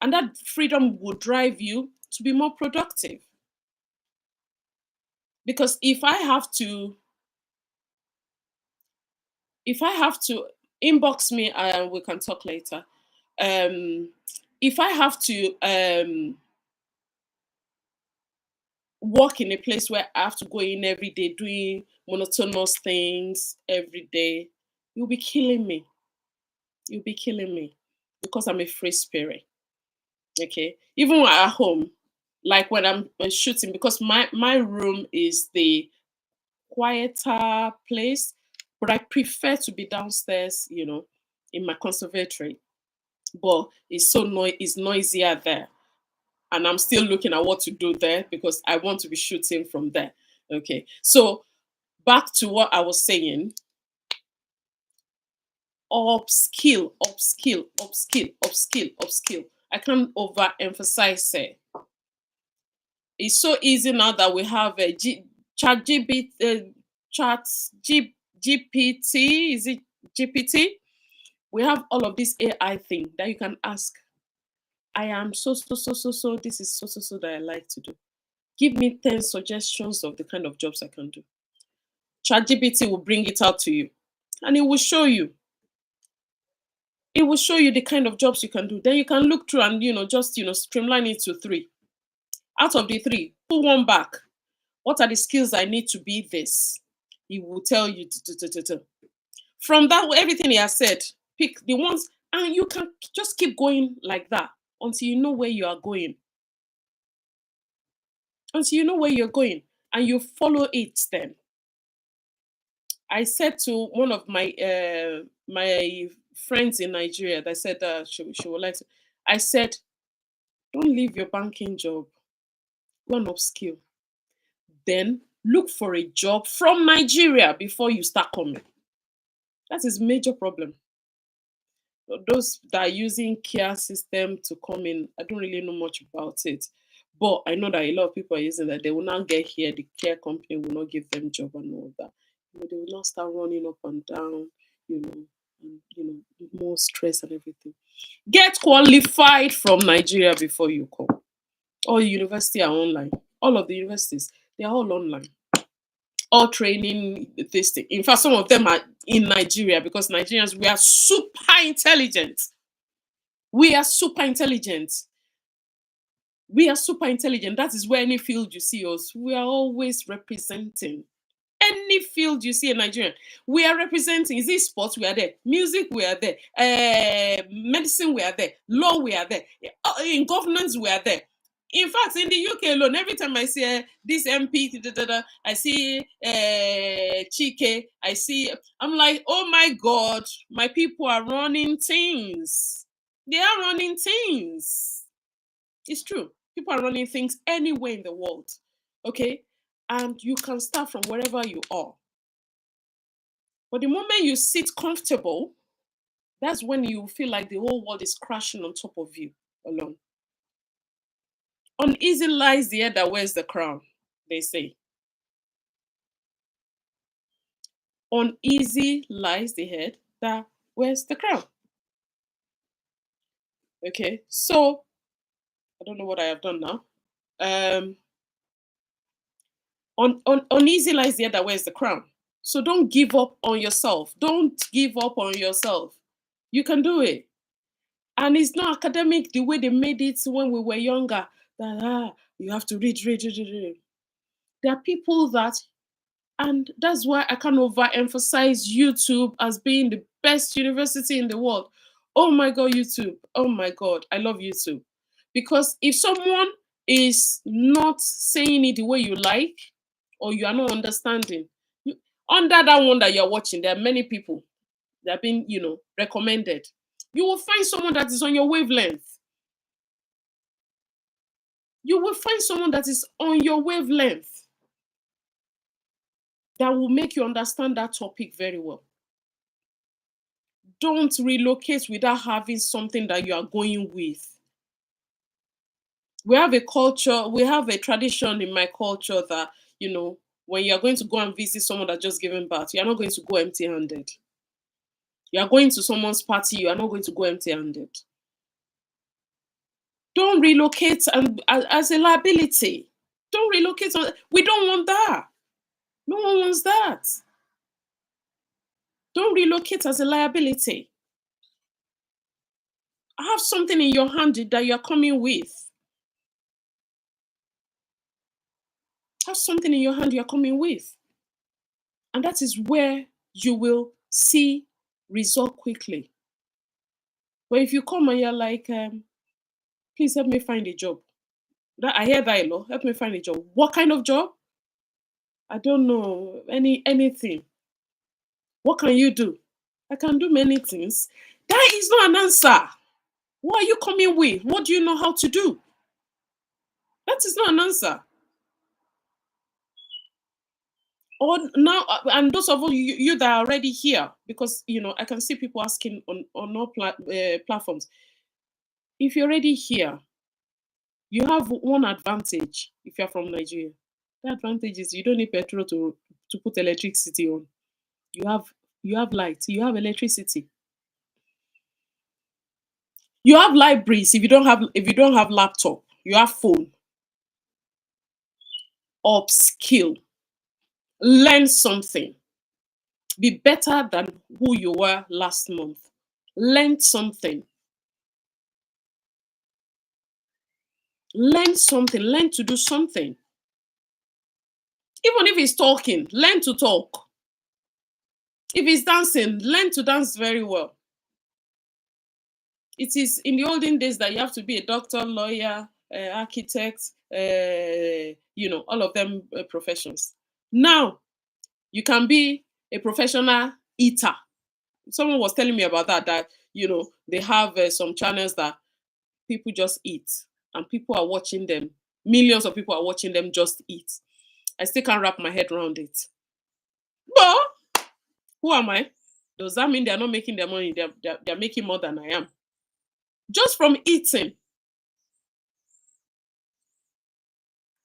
And that freedom will drive you to be more productive. Because if I have to inbox me, we can talk later. If I have to work in a place where I have to go in every day doing monotonous things every day, you'll be killing me. You'll be killing me because I'm a free spirit. Okay. Even when at home, like when I'm shooting, because my room is the quieter place, but I prefer to be downstairs, in my conservatory. But it's noisier there, and I'm still looking at what to do there because I want to be shooting from there. Okay, so back to what I was saying: upskill, upskill, upskill, upskill, upskill. I can't overemphasize it. It's so easy now that we have a chat GBT, chat GPT. Is it GPT? We have all of this AI thing that you can ask. I am so so so so so. This is so so so that I like to do. Give me 10 suggestions of the kind of jobs I can do. ChatGPT will bring it out to you, and it will show you. It will show you the kind of jobs you can do. Then you can look through and just streamline it to three. Out of the three, pull one back. What are the skills I need to be this? He will tell you. From that, everything he has said, pick the ones, and you can just keep going like that until you know where you are going. Until you know where you're going, and you follow it. Then I said to one of my friends in Nigeria that said she would like to. I said, don't leave your banking job. Go and upskill. Then look for a job from Nigeria before you start coming. That is major problem. Those that are using care system to come in, I don't really know much about it. But I know that a lot of people are using that. They will not get here. The care company will not give them job and all that. They will not start running up and down, and more stress and everything. Get qualified from Nigeria before you come. All university are online. All of the universities, they are all online. All training this thing. In fact, some of them are in Nigeria because Nigerians, we are super intelligent. We are super intelligent. We are super intelligent. That is where any field you see us, we are always representing. Any field you see in Nigeria, we are representing. Is it sports? We are there. Music, we are there. Medicine, we are there. Law, we are there. In governance, we are there. In fact, in the UK alone, every time I see this MP, I see Chike, I'm like, oh my God, my people are running things. They are running things. It's true. People are running things anywhere in the world. Okay? And you can start from wherever you are. But the moment you sit comfortable, that's when you feel like the whole world is crashing on top of you alone. Uneasy lies the head that wears the crown, they say. Uneasy lies the head that wears the crown. Okay, so I don't know what I have done now. Uneasy lies the head that wears the crown. So don't give up on yourself. Don't give up on yourself. You can do it. And it's not academic the way they made it when we were younger. That you have to read, read, read, read, read. There are people that, and that's why I can't overemphasize YouTube as being the best university in the world. Oh my God, YouTube. Oh my God, I love YouTube. Because if someone is not saying it the way you like, or you are not understanding, under that one that you're watching, there are many people that have been, recommended. You will find someone that is on your wavelength. You will find someone that is on your wavelength that will make you understand that topic very well. Don't relocate without having something that you are going with. We have a culture, we have a tradition in my culture that, when you're going to go and visit someone that just given birth, you're not going to go empty handed. You are going to someone's party, you are not going to go empty handed. Don't relocate as a liability. Don't relocate. We don't want that. No one wants that. Don't relocate as a liability. Have something in your hand that you're coming with. Have something in your hand you're coming with. And that is where you will see result quickly. But if you come and you're like, please help me find a job. I hear that a lot. Help me find a job. What kind of job? I don't know. Anything. What can you do? I can do many things. That is not an answer. What are you coming with? What do you know how to do? That is not an answer. Or now, and those of you that are already here, because I can see people asking on all platforms. If you're already here, you have one advantage. If you're from Nigeria, the advantage is you don't need petrol to put electricity on. You have light. You have electricity. You have libraries. If you don't have laptop, you have phone. Upskill. Learn something. Be better than who you were last month. Learn something. Learn something. Learn to do something. Even if it's talking, learn to talk. If it's dancing, learn to dance very well. It is in the olden days that you have to be a doctor, lawyer, architect, all of them professions. Now, you can be a professional eater. Someone was telling me about that they have some channels that people just eat and people are watching them. Millions of people are watching them just eat. I still can't wrap my head around it. But who am I? Does that mean they're not making their money? They're making more than I am. Just from eating.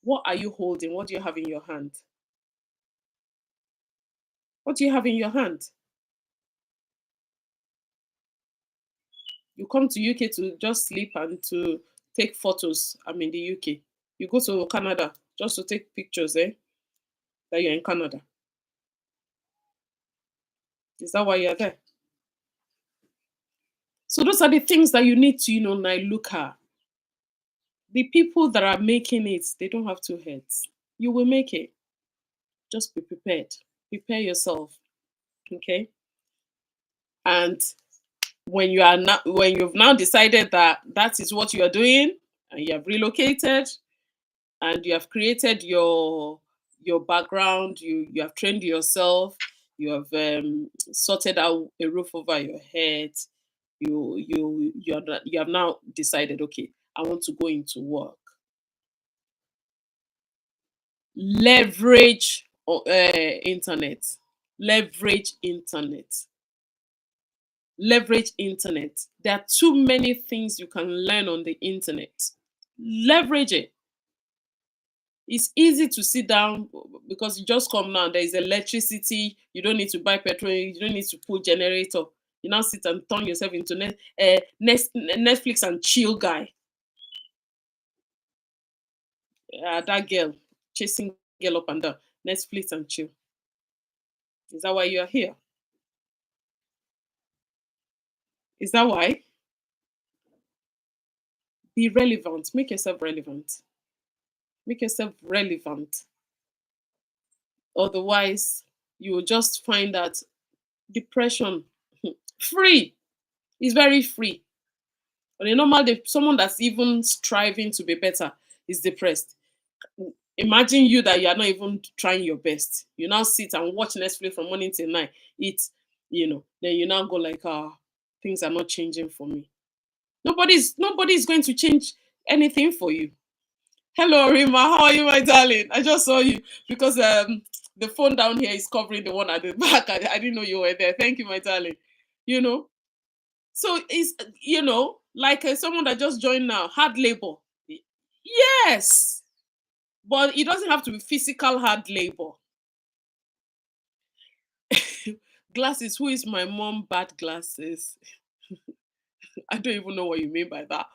What are you holding? What do you have in your hand? What do you have in your hand? You come to UK to just sleep and to take photos. I'm in the UK. You go to Canada just to take pictures, that you're in Canada. Is that why you're there? So those are the things that you need to, now look at. The people that are making it, they don't have two heads. You will make it. Just be prepared. Prepare yourself. Okay? And when you've now decided that is what you are doing, and you have relocated, and you have created your background, you have trained yourself, you have sorted out a roof over your head, you have now decided, okay, I want to go into work. Leverage internet. Leverage internet. Leverage internet. There are too many things you can learn on the internet. Leverage it. It's easy to sit down because you just come now. There is electricity. You don't need to buy petrol. You don't need to put generator. You now sit and turn yourself into Netflix and chill guy. That girl chasing girl up and down. Netflix and chill. Is that why you are here? Is that why? Be relevant. Make yourself relevant. Make yourself relevant. Otherwise, you will just find that depression free is very free. On a normal day, someone that's even striving to be better is depressed. Imagine you that you are not even trying your best. You now sit and watch Netflix from morning till night. Then you now go like, things are not changing for me. Nobody's going to change anything for you. Hello, Rima. How are you, my darling? I just saw you because the phone down here is covering the one at the back. I didn't know you were there. Thank you, my darling. So it's, like someone that just joined now, hard labor. Yes, but it doesn't have to be physical hard labor. Glasses. Who is my mom? Bad glasses. I don't even know what you mean by that.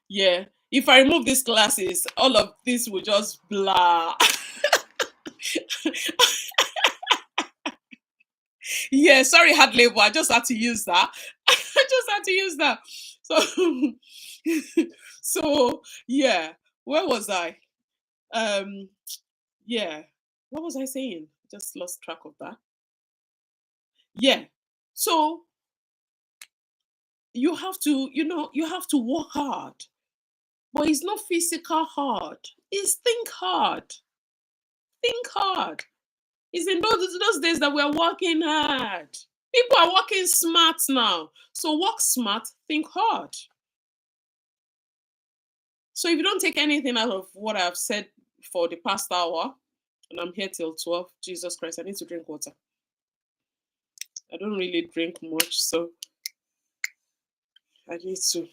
Yeah. If I remove these glasses, all of this will just blah. Yeah, sorry, hard labor. I just had to use that. I just had to use that. So, so yeah. Where was I? Um, yeah. What was I saying? Just lost track of that. Yeah. So you have to work hard, but it's not physical hard. It's think hard. Think hard. It's in those days that we're working hard. People are working smart now. So work smart, think hard. So if you don't take anything out of what I've said for the past hour, and I'm here till 12, Jesus Christ, I need to drink water. I don't really drink much, so I need to.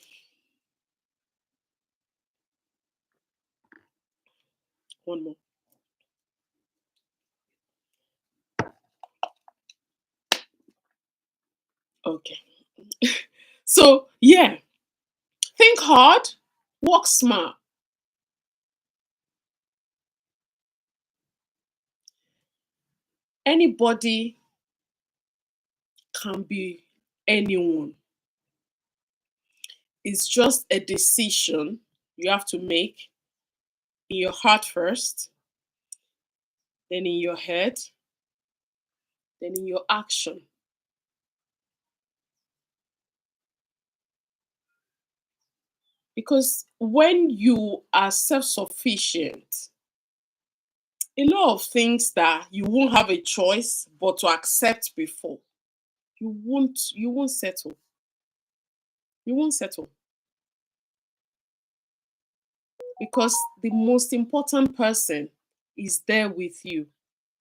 One more. Okay. So, yeah, think hard, work smart. Anybody can be anyone. It's just a decision you have to make in your heart first, then in your head, then in your action. Because when you are self sufficient, a lot of things that you won't have a choice but to accept before, you won't settle. You won't settle. Because the most important person is there with you.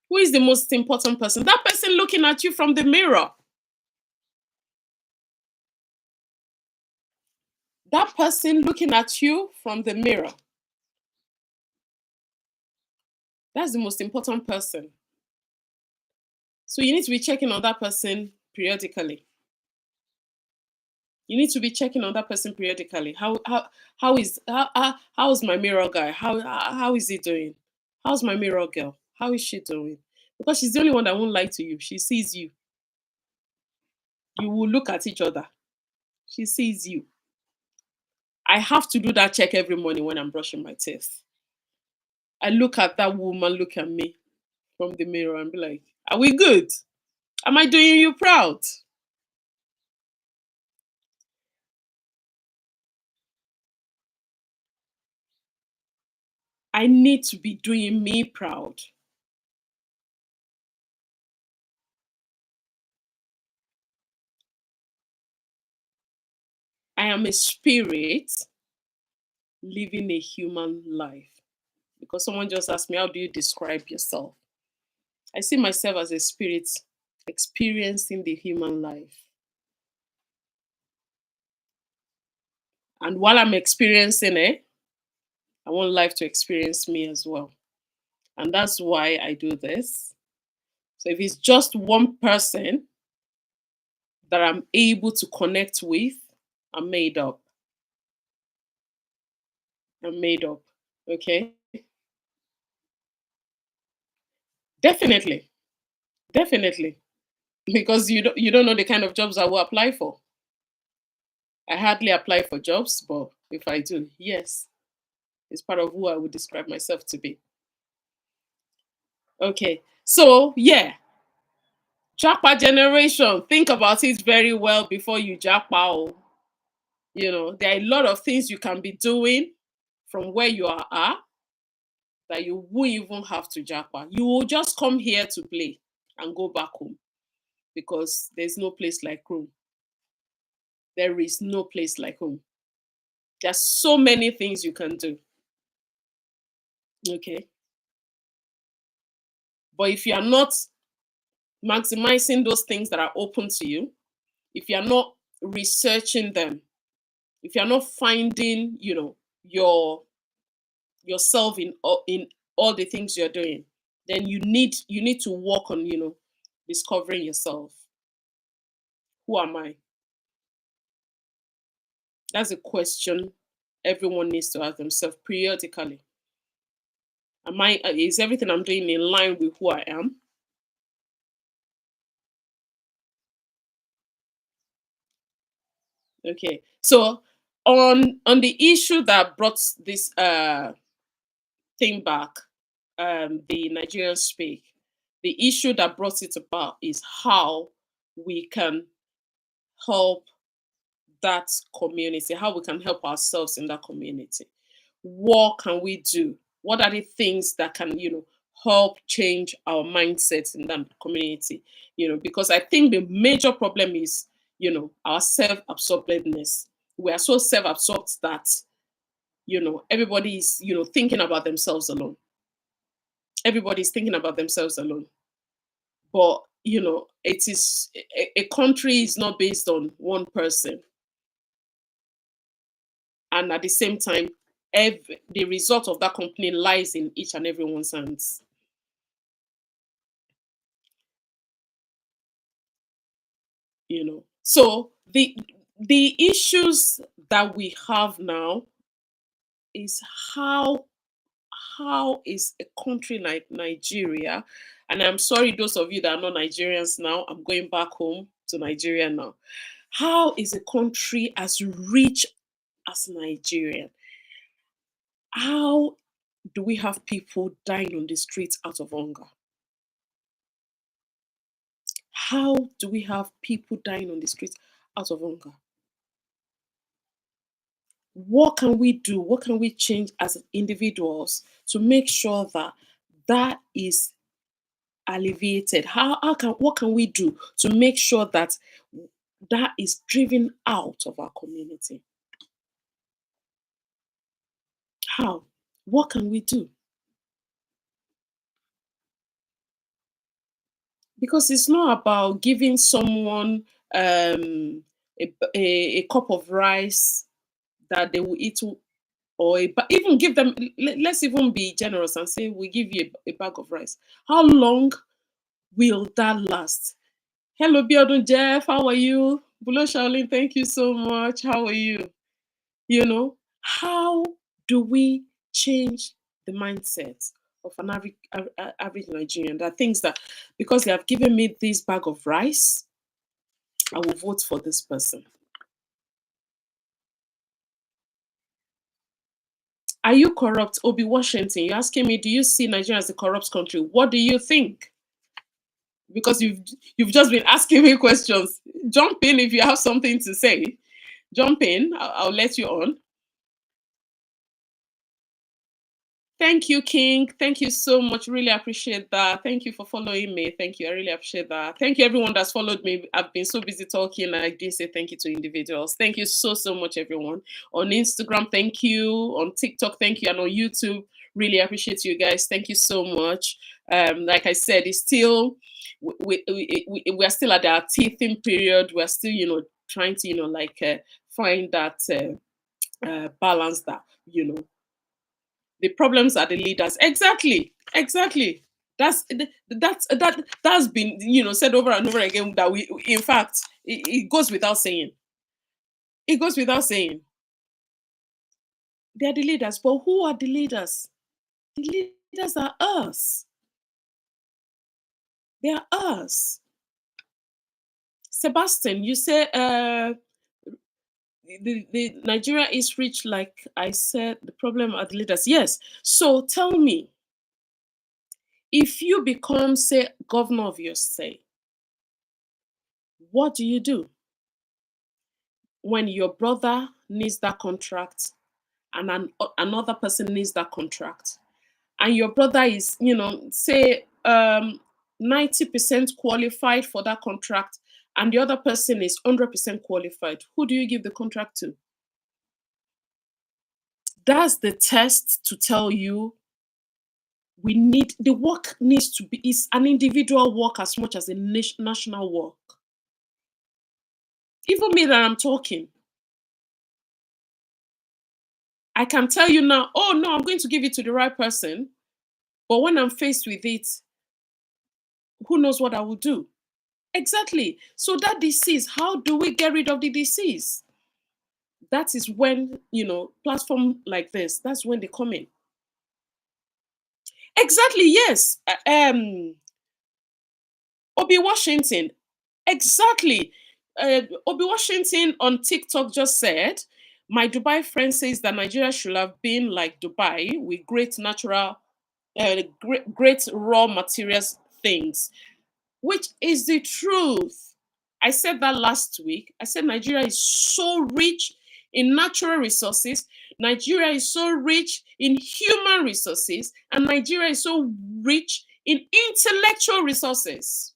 Who is the most important person? That person looking at you from the mirror. That person looking at you from the mirror. That's the most important person. So you need to be checking on that person periodically. You need to be checking on that person periodically. How is my mirror guy? How is he doing? How's my mirror girl? How is she doing? Because she's the only one that won't lie to you. She sees you. You will look at each other. She sees you. I have to do that check every morning when I'm brushing my teeth. I look at that woman, look at me from the mirror and be like, are we good? Am I doing you proud? I need to be doing me proud. I am a spirit living a human life. Because someone just asked me, how do you describe yourself? I see myself as a spirit experiencing the human life. And while I'm experiencing it, I want life to experience me as well. And that's why I do this. So if it's just one person that I'm able to connect with, I'm made up. I'm made up. Okay? Definitely. Definitely. Because you don't know the kind of jobs I will apply for. I hardly apply for jobs, but if I do, yes, it's part of who I would describe myself to be. Okay. So yeah, Japa generation, think about it very well before you Japa. Oh. There are a lot of things you can be doing from where you are at that you won't even have to Japa. You will just come here to play and go back home because there's no place like home. There is no place like home. There's so many things you can do. Okay. But if you are not maximizing those things that are open to you, if you are not researching them, if you're not finding, your yourself in all the things you're doing, then you need to work on, discovering yourself. Who am I? That's a question everyone needs to ask themselves periodically. Is everything I'm doing in line with who I am? Okay. So on the issue that brought this thing back, the Nigerian Speak, the issue that brought it about is how we can help that community, how we can help ourselves in that community. What can we do? What are the things that can, help change our mindsets in that community? Because I think the major problem is, our self-absorbedness. We are so self-absorbed that, everybody is, thinking about themselves alone. Everybody's thinking about themselves alone. But, it is a country is not based on one person, and at the same time, the result of that company lies in each and everyone's hands. So the issues that we have now is how is a country like Nigeria, and I'm sorry those of you that are not Nigerians now, I'm going back home to Nigeria now. How is a country as rich as Nigeria? How do we have people dying on the streets out of hunger? How do we have people dying on the streets out of hunger? What can we do? What can we change as individuals to make sure that that is alleviated? What can we do to make sure that that is driven out of our community? How? What can we do? Because it's not about giving someone a cup of rice that they will eat, or even give them, let's even be generous and say we give you a bag of rice. How long will that last? Hello, Biodun Jeff, how are you? Bulo Shaolin, thank you so much. How are you? How do we change the mindset of an average Nigerian? There are things that, because they have given me this bag of rice, I will vote for this person. Are you corrupt? Obi Washington, you're asking me, do you see Nigeria as a corrupt country? What do you think? Because you've just been asking me questions. Jump in if you have something to say. Jump in. I'll let you on. Thank you, King. Thank you so much. Really appreciate that. Thank you for following me. Thank you. I really appreciate that. Thank you, everyone that's followed me. I've been so busy talking. I did say thank you to individuals. Thank you so, so much, everyone. On Instagram, thank you. On TikTok, thank you. And on YouTube, really appreciate you guys. Thank you so much. Like I said, it's still, we are still at our teething period. We're still, trying to, find that balance that, the problems are the leaders. Exactly. That's been, said over and over again, that we, in fact, it goes without saying. It goes without saying. They are the leaders, but who are the leaders? The leaders are us. They are us. Sebastian, you say the Nigeria is rich, like I said, the problem are the leaders. Yes. So tell me, if you become, say, governor of your state, what do you do when your brother needs that contract and another person needs that contract, and your brother is, say, 90% qualified for that contract, and the other person is 100% qualified? Who do you give the contract to? That's the test to tell you the work needs to be, is an individual work as much as a national work. Even me that I'm talking, I can tell you now, oh no, I'm going to give it to the right person. But when I'm faced with it, who knows what I will do? Exactly. So that disease, how do we get rid of the disease? That is when, platform like this, that's when they come in. Exactly, yes. Obi Washington, exactly. Obi Washington on TikTok just said, my Dubai friend says that Nigeria should have been like Dubai with great natural, great raw materials things, which is the truth. I said that last week. I said Nigeria is so rich in natural resources. Nigeria is so rich in human resources. And Nigeria is so rich in intellectual resources.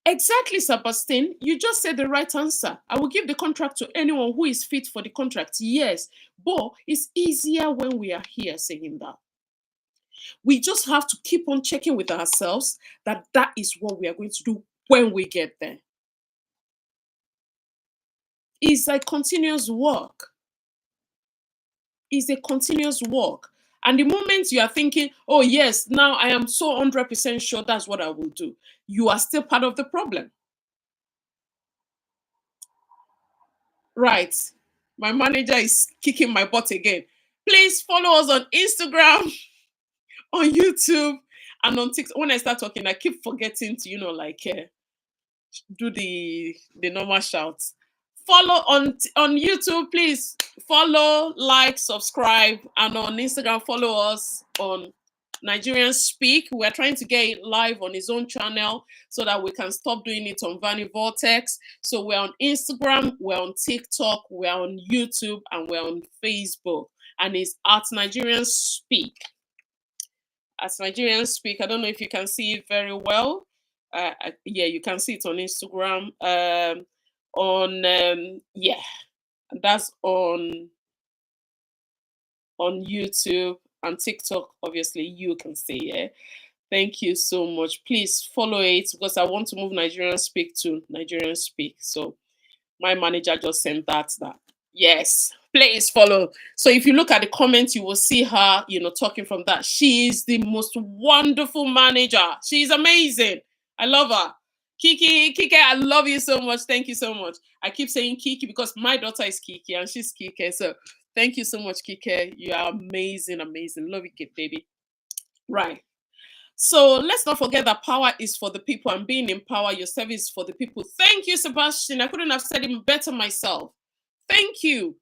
Exactly, Sebastian. You just said the right answer. I will give the contract to anyone who is fit for the contract. Yes, but it's easier when we are here saying that. We just have to keep on checking with ourselves that that is what we are going to do when we get there. It's like continuous work. It's a continuous work. And the moment you are thinking, oh, yes, now I am so 100% sure that's what I will do, you are still part of the problem. Right. My manager is kicking my butt again. Please follow us on Instagram, on YouTube, and on TikTok. When I start talking, I keep forgetting to, do the normal shouts. Follow on YouTube, please follow, like, subscribe, and on Instagram, follow us on Nigerians Speak. We're trying to get it live on his own channel so that we can stop doing it on Vanny Vortex. So we're on Instagram, we're on TikTok, we're on YouTube, and we're on Facebook. And it's at Nigerians Speak. As Nigerians Speak. I don't know if you can see it very well. Yeah, you can see it on Instagram. Yeah, that's on YouTube and TikTok. Obviously, you can see it. Thank you so much. Please follow it because I want to move Nigerian Speak to Nigerian Speak. So my manager just sent that. Yes, please follow. So if you look at the comments, you will see her, talking from that. She is the most wonderful manager. She's amazing. I love her. Kiki, I love you so much. Thank you so much. I keep saying Kiki because my daughter is Kiki and she's Kiki. So thank you so much, Kiki. You are amazing, amazing. Love you, baby. Right. So let's not forget that power is for the people and being in power, your service for the people. Thank you, Sebastian. I couldn't have said it better myself. Thank you.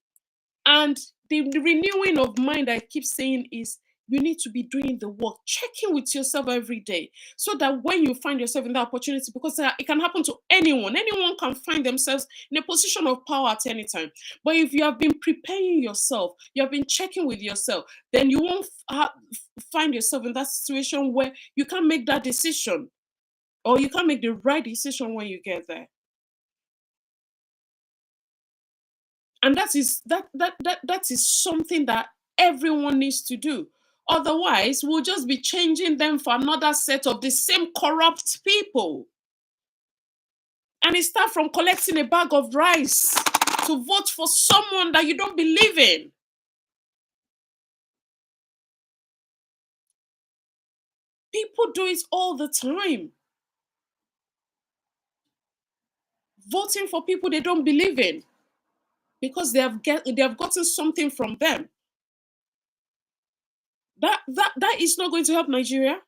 And the renewing of mind I keep saying is you need to be doing the work, checking with yourself every day so that when you find yourself in that opportunity, because it can happen to anyone can find themselves in a position of power at any time. But if you have been preparing yourself, you have been checking with yourself, then you won't find yourself in that situation where you can't make that decision or you can't make the right decision when you get there. And that is something that everyone needs to do. Otherwise, we'll just be changing them for another set of the same corrupt people. And it starts from collecting a bag of rice to vote for someone that you don't believe in. People do it all the time. Voting for people they don't believe in because they have gotten something from them. That is not going to help Nigeria.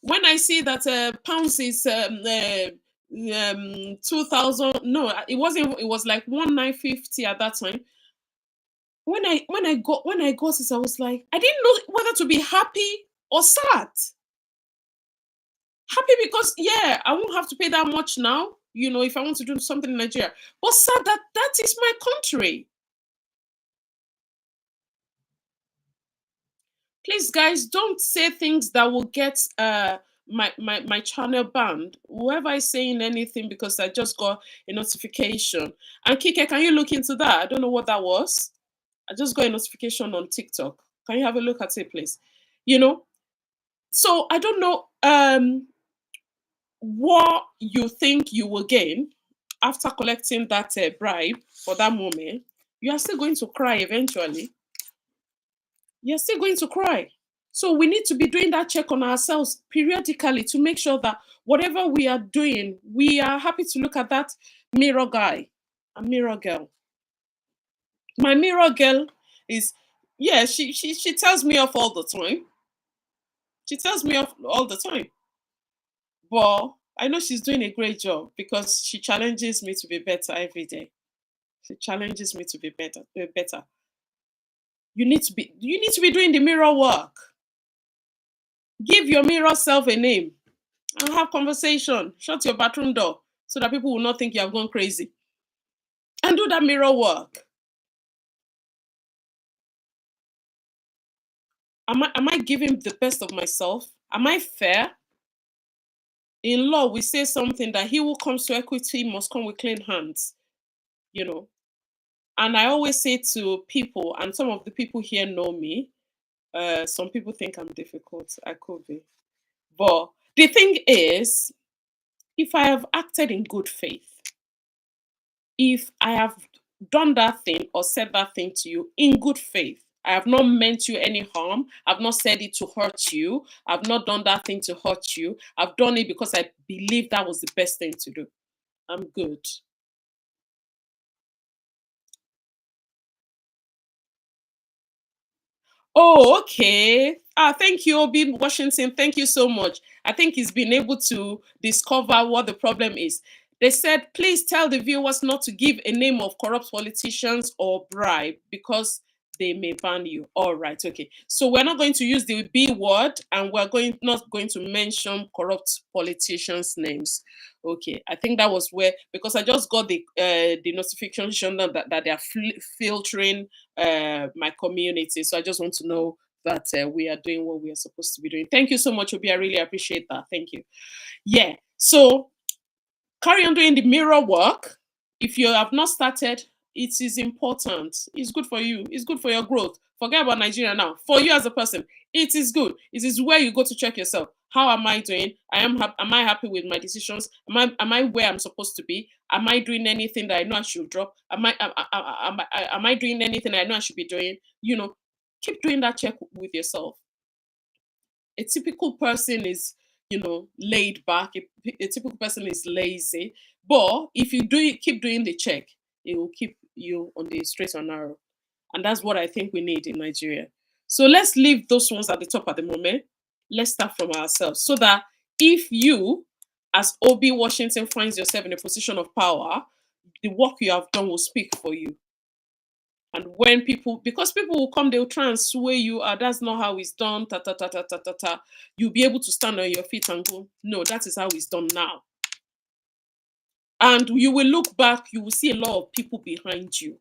When I see that pounds is 2,000, no, it wasn't. It was like 1,950 at that time. When I got this, I was like, I didn't know whether to be happy or sad. Happy because yeah, I won't have to pay that much now. If I want to do something in Nigeria, but sad that is my country. Please, guys, don't say things that will get my channel banned. Whoever is saying anything because I just got a notification. And Kike, can you look into that? I don't know what that was. I just got a notification on TikTok. Can you have a look at it, please? So I don't know um, what you think you will gain after collecting that bribe for that moment, you are still going to cry eventually. You're still going to cry. So we need to be doing that check on ourselves periodically to make sure that whatever we are doing, we are happy to look at that mirror guy, a mirror girl. My mirror girl is, yeah, she tells me off all the time. She tells me off all the time. But I know she's doing a great job because she challenges me to be better every day. She challenges me to be better. You need to be doing the mirror work. Give your mirror self a name and have conversation. Shut your bathroom door so that people will not think you have gone crazy. And do that mirror work. Am I giving the best of myself? Am I fair? In law, we say something that he who comes to equity must come with clean hands, you know. And I always say to people, and some of the people here know me, some people think I'm difficult. I could be. But the thing is, if I have acted in good faith, if I have done that thing or said that thing to you in good faith, I have not meant you any harm. I've not said it to hurt you. I've not done that thing to hurt you. I've done it because I believe that was the best thing to do. I'm good. Oh, okay. Thank you, Obi Washington. Thank you so much. I think he's been able to discover what the problem is. They said, please tell the viewers not to give a name of corrupt politicians or bribe because they may ban you. All right, okay. So we're not going to use the B word, and we're going not going to mention corrupt politicians' names. Okay, I think that was where, because I just got the notification that they are filtering my community. So I just want to know that we are doing what we are supposed to be doing. Thank you so much, Obi. I really appreciate that. Thank you. Yeah. So carry on doing the mirror work. If you have not started, it is important. It's good for you. It's good for your growth. Forget about Nigeria now. For you as a person, it is good. It is where you go to check yourself. How am I doing? Am I happy with my decisions? Am I where I'm supposed to be? Am I doing anything that I know I should drop? Am I doing anything I know I should be doing? Keep doing that check with yourself. A typical person is, laid back. A typical person is lazy. But if you keep doing the check, it will keep you on the straight and narrow. And that's what I think we need in Nigeria. So let's leave those ones at the top at the moment. Let's start from ourselves so that if you, as Obi Washington, finds yourself in a position of power, the work you have done will speak for you. And when because people will come, they'll try and sway you. That's not how it's done. Ta ta ta ta ta ta ta. You'll be able to stand on your feet and go, no, that is how it's done now. And you will look back, you will see a lot of people behind you.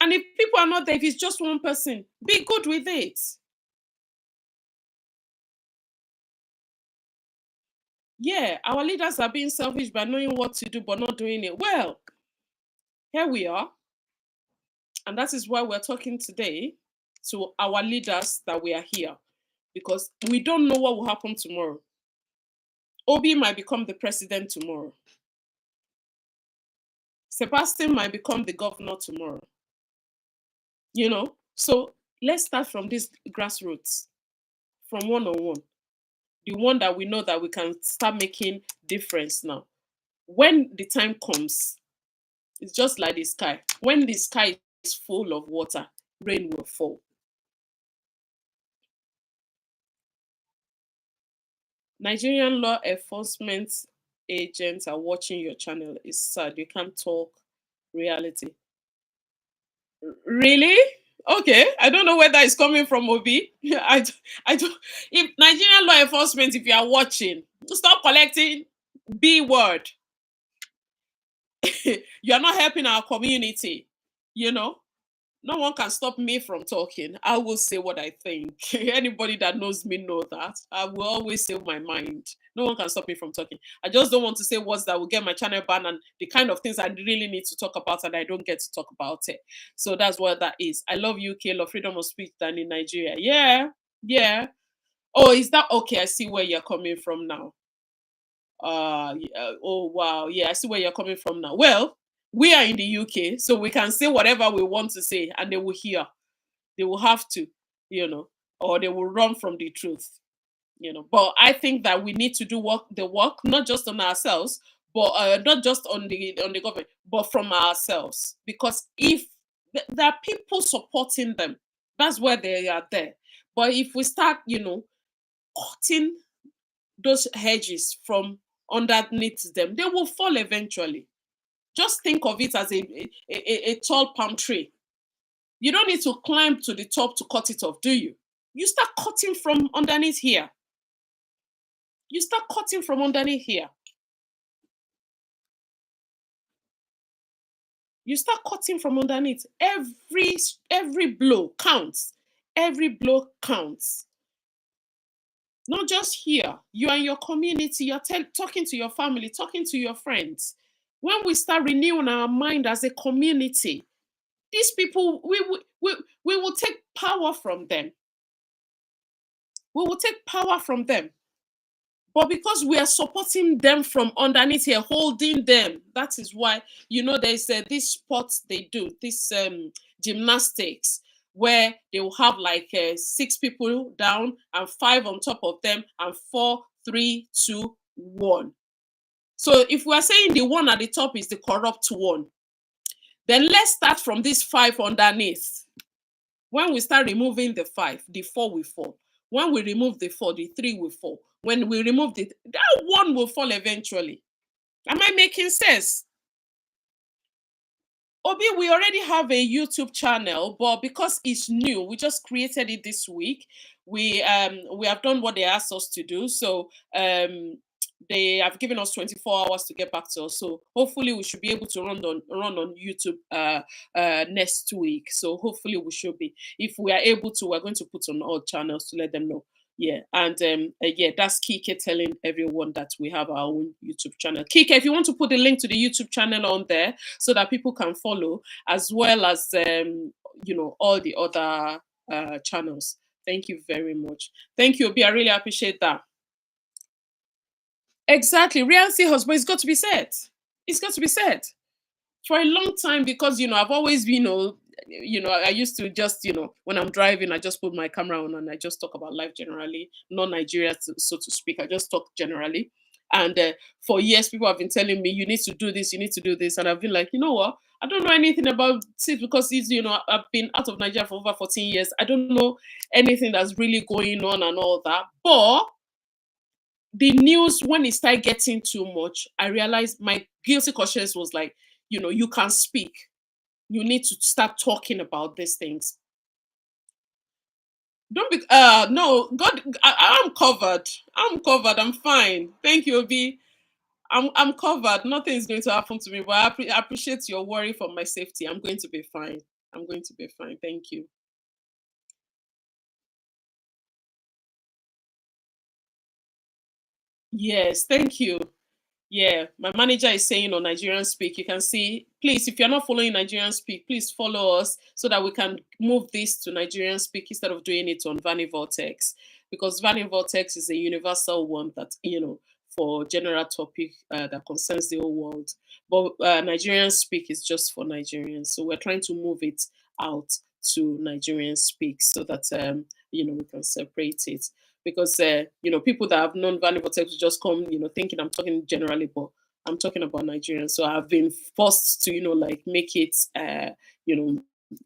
And if people are not there, if it's just one person, be good with it. Yeah, our leaders are being selfish by knowing what to do but not doing it. Well, here we are. And that is why we're talking today to our leaders that we are here. Because we don't know what will happen tomorrow. Obi might become the president tomorrow. Sebastian might become the governor tomorrow. So let's start from this grassroots, from one on one. The one that we know that we can start making difference now. When the time comes, it's just like the sky. When the sky is full of water, rain will fall. Nigerian law enforcement agents are watching your channel. It's sad. You can't talk reality. Really? Okay. I don't know where that is coming from, Obi. I don't. If Nigerian law enforcement, if you are watching, stop collecting B word. You are not helping our community. You know, no one can stop me from talking. I will say what I think. Anybody that knows me know that. I will always say my mind. No one can stop me from talking. I just don't want to say words that will get my channel banned and the kind of things I really need to talk about and I don't get to talk about it. So that's what that is. I love UK, love freedom of speech than in Nigeria. Yeah, yeah. Oh, is that okay? I see where you're coming from now. Yeah, oh wow, yeah, I see where you're coming from now. Well, we are in the UK, so we can say whatever we want to say, and they will hear. They will have to, you know, or they will run from the truth. But I think that we need to do the work not just on ourselves, but not just on the government, but from ourselves, because if there are people supporting them, that's where they are there. But if we start cutting those hedges from underneath them, they will fall eventually. Just think of it as a tall palm tree. You don't need to climb to the top to cut it off, do you? You start cutting from underneath here. You start cutting from underneath here. You start cutting from underneath. Every blow counts. Every blow counts. Not just here. You are in your community. You're talking to your family, talking to your friends. When we start renewing our mind as a community, these people, we will take power from them. We will take power from them. But because we are supporting them from underneath here, holding them, that is why there's this sport they do, this gymnastics, where they will have like six people down and five on top of them, and 4, 3, 2, 1. So if we are saying the one at the top is the corrupt one, then let's start from this five underneath. When we start removing the five, the four will fall. When we remove the four, the three will fall. When we remove that one will fall eventually. Am I making sense? Obi, we already have a YouTube channel, but because it's new, we just created it this week. We have done what they asked us to do. So they have given us 24 hours to get back to us. So hopefully we should be able to run on YouTube next week. So hopefully we should be. If we are able to, we're going to put on all channels to let them know. Yeah, and yeah, that's Kike telling everyone that we have our own YouTube channel. Kike, if you want to put the link to the YouTube channel on there so that people can follow, as well as all the other channels. Thank you very much. Thank you, Obi. I really appreciate that. Exactly. Reality husband, it's got to be said. It's got to be said. For a long time, because I've always been I used to just when I'm driving, I just put my camera on and I just talk about life generally, not Nigeria, so to speak. I just talk generally. And for years people have been telling me, you need to do this, you need to do this, and I've been like, you know what, I don't know anything about it, because it's I've been out of Nigeria for over 14 years. I don't know anything that's really going on and all that. But the news, when it started getting too much, I realized my guilty conscience was like, you can speak. You need to start talking about these things. Don't be no, God, I'm covered. I'm covered. I'm fine. Thank you, Obi. I'm covered. Nothing is going to happen to me, but I appreciate your worry for my safety. I'm going to be fine. I'm going to be fine. Thank you. Yes, thank you. Yeah, my manager is saying on Nigerian Speak, you can see, please, if you're not following Nigerian Speak, please follow us so that we can move this to Nigerian Speak instead of doing it on Vani Vortex. Because Vani Vortex is a universal one that, for general topic that concerns the whole world. But Nigerian Speak is just for Nigerians. So we're trying to move it out to Nigerian Speak so that, we can separate it, because people that have known valuable text will just come thinking I'm talking generally, but I'm talking about Nigerians. So I've been forced to like make it you know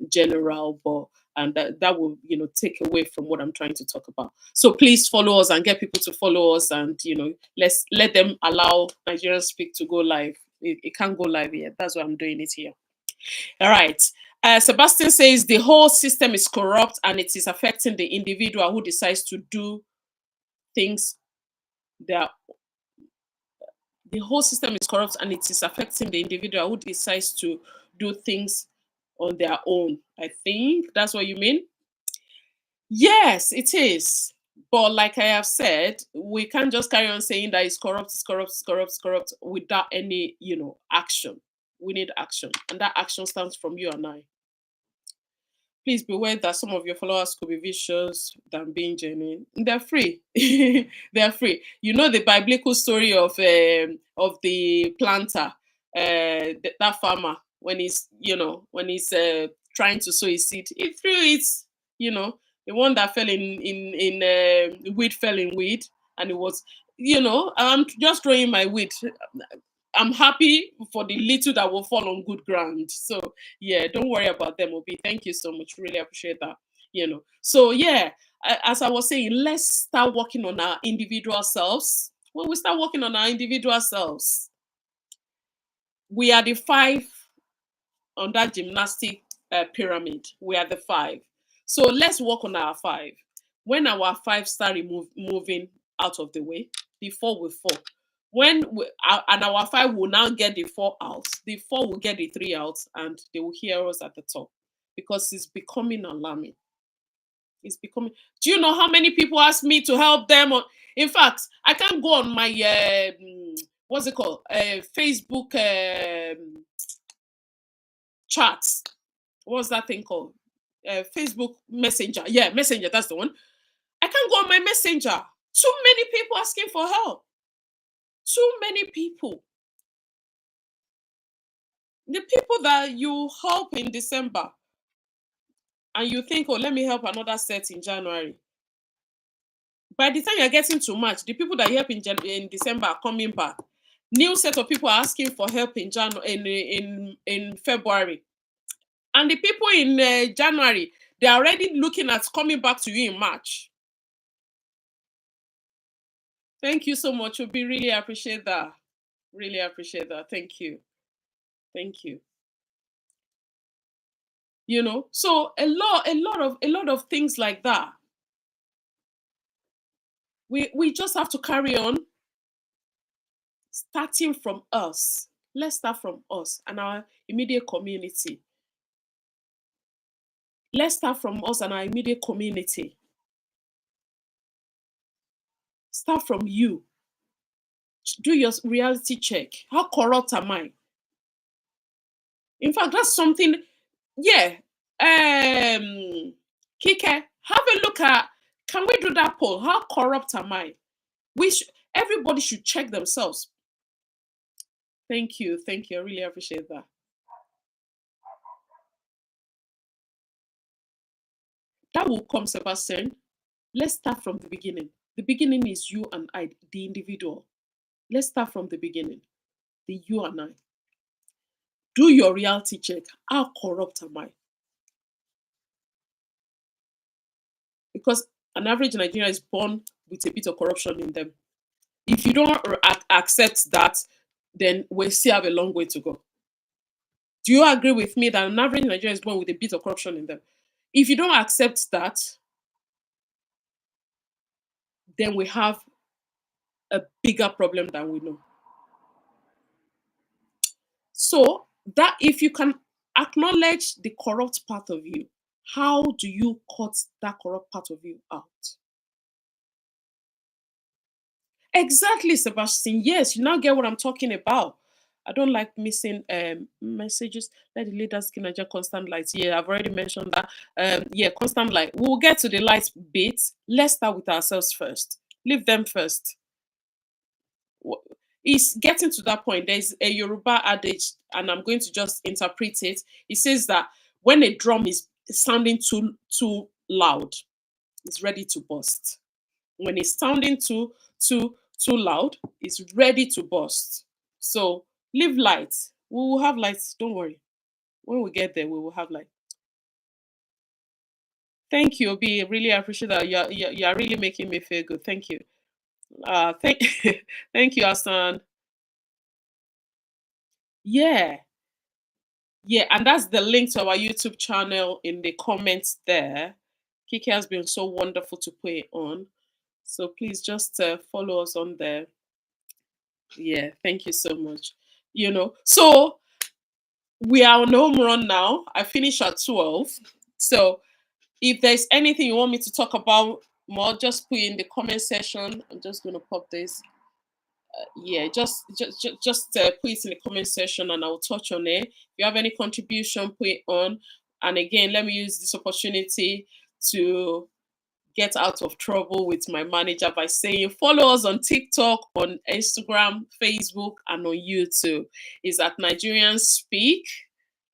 general, but and that will take away from what I'm trying to talk about. So please follow us and get people to follow us, and let's let them allow Nigerian Speak to go live. It can't go live yet. That's why I'm doing it here. All right. Sebastian says the whole system is corrupt and it is affecting the individual who decides to do things. That the whole system is corrupt and it is affecting the individual who decides to do things on their own. I think that's what you mean. Yes, it is. But like I have said, we can't just carry on saying that it's corrupt, it's corrupt, it's corrupt, it's corrupt without any, action. We need action. And that action stands from you and I. Please beware that some of your followers could be vicious than being genuine. They're free. They're free. You know the biblical story of the planter, that farmer, when he's trying to sow his seed, he threw it. You know, the one that fell in weed fell in weed, and it was, I'm just throwing my weed. I'm happy for the little that will fall on good ground. So yeah, don't worry about them, Obi. Thank you so much. Really appreciate that. So yeah, as I was saying, let's start working on our individual selves. When we start working on our individual selves, we are the five on that gymnastic pyramid. We are the five. So let's work on our five. When our five start moving out of the way, the four will fall. And our five will now get the four out. The four will get the three out, and they will hear us at the top, because it's becoming alarming. It's becoming. Do you know how many people ask me to help them? In fact, I can't go on my what's it called? Facebook chats. What's that thing called? Facebook Messenger. Yeah, Messenger. That's the one. I can't go on my Messenger. Too many people asking for help. Too many people. The people that you help in December, and you think, oh, let me help another set in January. By the time you're getting too much, the people that you help in December are coming back. New set of people are asking for help in in February, and the people in January, they're already looking at coming back to you in March. Thank you so much. We really appreciate that. Really appreciate that. Thank you. Thank you. So a lot of things like that. We just have to carry on, starting from us. Let's start from us and our immediate community. Let's start from us and our immediate community. Start from you. Do your reality check. How corrupt am I? In fact, that's something. Yeah. Kike, have a look at. Can we do that poll? How corrupt am I? Everybody should check themselves. Thank you. Thank you. I really appreciate that. That will come, Sebastian. Let's start from the beginning. The beginning is you and I, the individual. Let's start from the beginning. The you and I. Do your reality check. How corrupt am I? Because an average Nigerian is born with a bit of corruption in them. If you don't accept that, then we still have a long way to go. Do you agree with me that an average Nigerian is born with a bit of corruption in them? If you don't accept that, then we have a bigger problem than we know. So that if you can acknowledge the corrupt part of you, how do you cut that corrupt part of you out? Exactly, Sebastian. Yes, you now get what I'm talking about. I don't like missing messages. Let the leaders give Nigeria constant light. Yeah, I've already mentioned that. Yeah, constant light. We'll get to the light bit. Let's start with ourselves first. Leave them first. It's getting to that point. There's a Yoruba adage, and I'm going to just interpret it. It says that when a drum is sounding too loud, it's ready to burst. When it's sounding too loud, it's ready to burst. So leave light. We will have light. Don't worry. When we get there, we will have light. Thank you, Obi. Really appreciate that. You're really making me feel good. Thank you. Thank thank you, Hassan. Yeah. Yeah, and that's the link to our YouTube channel in the comments there. Kiki has been so wonderful to put it on. So please just follow us on there. Yeah, thank you so much. So we are on home run now. I finish at 12. So if there's anything you want me to talk about more, just put it in the comment section. I'm just going to pop this. Yeah, just put it in the comment section and I'll touch on it. If you have any contribution, put it on. And again, let me use this opportunity to get out of trouble with my manager by saying follow us on TikTok, on Instagram, Facebook, and on YouTube. It's at Nigerians Speak.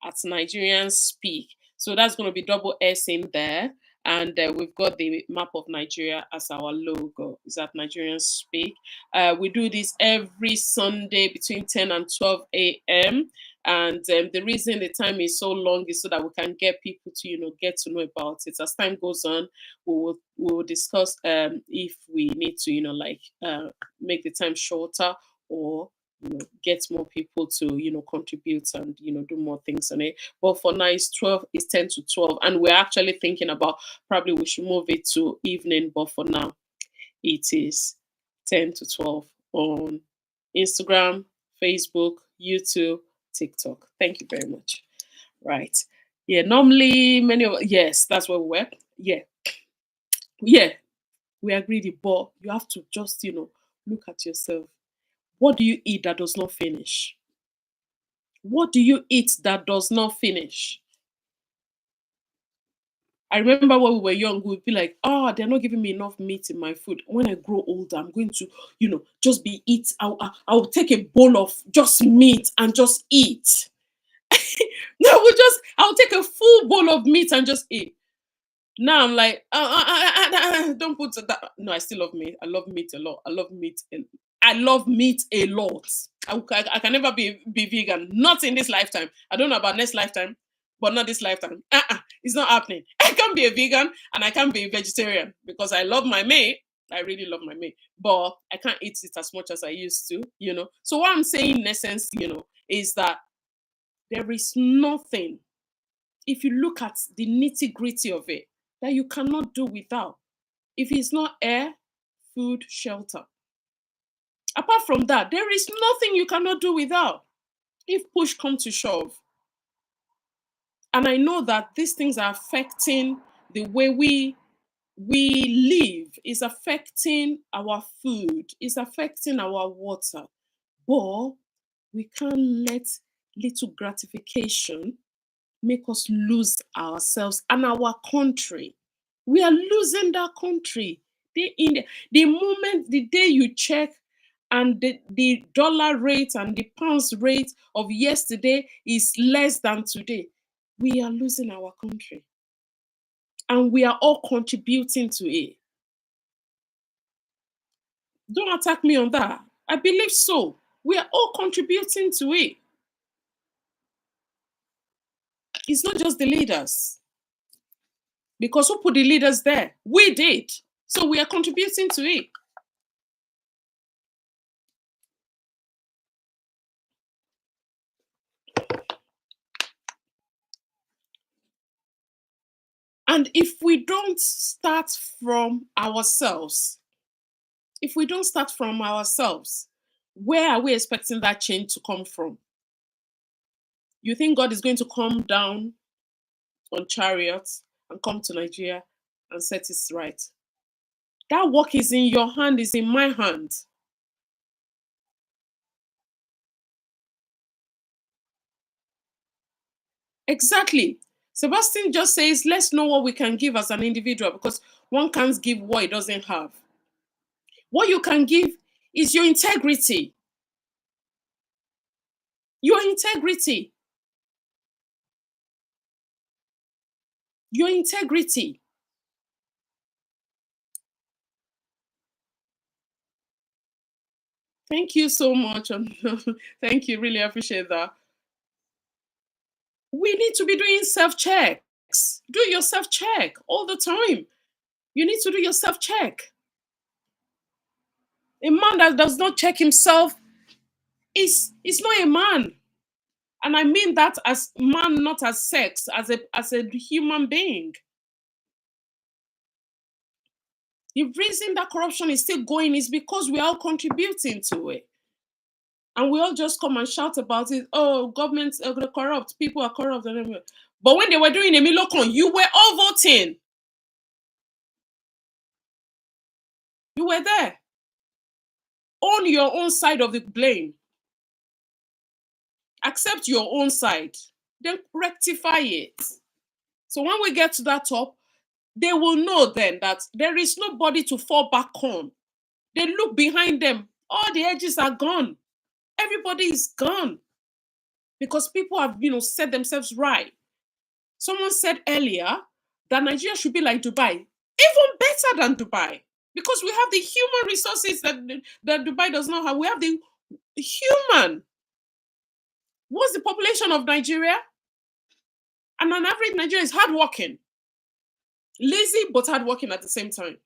At Nigerians Speak. So that's going to be double S in there. And we've got the map of Nigeria as our logo. It's at Nigerians Speak. We do this every Sunday between 10 and 12 a.m. And the reason the time is so long is so that we can get people to, get to know about it. As time goes on, we will discuss if we need to, make the time shorter, or get more people to contribute and do more things on it. But for now, it's 10 to 12, and we're actually thinking about probably we should move it to evening. But for now, it is 10 to 12 on Instagram, Facebook, YouTube, TikTok. Thank you very much. Right. Yeah, normally yes, that's where we were. Yeah, we agree, but you have to just look at yourself. What do you eat that does not finish? What do you eat that does not finish? I remember when we were young, we'd be like, oh, they're not giving me enough meat in my food. When I grow older, I'm going to, just be eat. I'll take a bowl of just meat and just eat. I'll take a full bowl of meat and just eat. Now I'm like, don't put that. No, I still love meat. I love meat a lot. I love meat. I love meat a lot. I can never be vegan. Not in this lifetime. I don't know about next lifetime, but not this lifetime. It's not happening. I can't be a vegan and I can't be a vegetarian because I love my meat. I really love my meat, but I can't eat it as much as I used to. So what I'm saying in essence, is that there is nothing, if you look at the nitty-gritty of it, that you cannot do without. If it's not air, food, shelter. Apart from that, there is nothing you cannot do without if push comes to shove. And I know that these things are affecting the way we live, is affecting our food, is affecting our water. But we can't let little gratification make us lose ourselves and our country. We are losing that country. The moment, the day you check, and the dollar rate and the pounds rate of yesterday is less than today, we are losing our country. And we are all contributing to it. Don't attack me on that. I believe so. We are all contributing to it. It's not just the leaders. Because who put the leaders there? We did. So we are contributing to it. And if we don't start from ourselves, where are we expecting that change to come from? You think God is going to come down on chariots and come to Nigeria and set it right? That work is in your hand, is in my hand. Exactly. Sebastian just says, let's know what we can give as an individual, because one can't give what he doesn't have. What you can give is your integrity. Your integrity. Your integrity. Thank you so much. Thank you. Really appreciate that. We need to be doing self-checks. Do your self-check all the time. You need to do your self-check. A man that does not check himself is not a man. And I mean that as man, not as sex, as a human being. The reason that corruption is still going is because we are all contributing to it. And we all just come and shout about it. Oh, governments are corrupt, people are corrupt. But when they were doing Emilokon, you were all voting. You were there. Own your own side of the blame. Accept your own side. Then rectify it. So when we get to that top, they will know then that there is nobody to fall back on. They look behind them. All the edges are gone. Everybody is gone because people have, set themselves right. Someone said earlier that Nigeria should be like Dubai, even better than Dubai, because we have the human resources that Dubai does not have. We have the human. What's the population of Nigeria? And an average Nigerian is hardworking, lazy but hardworking at the same time,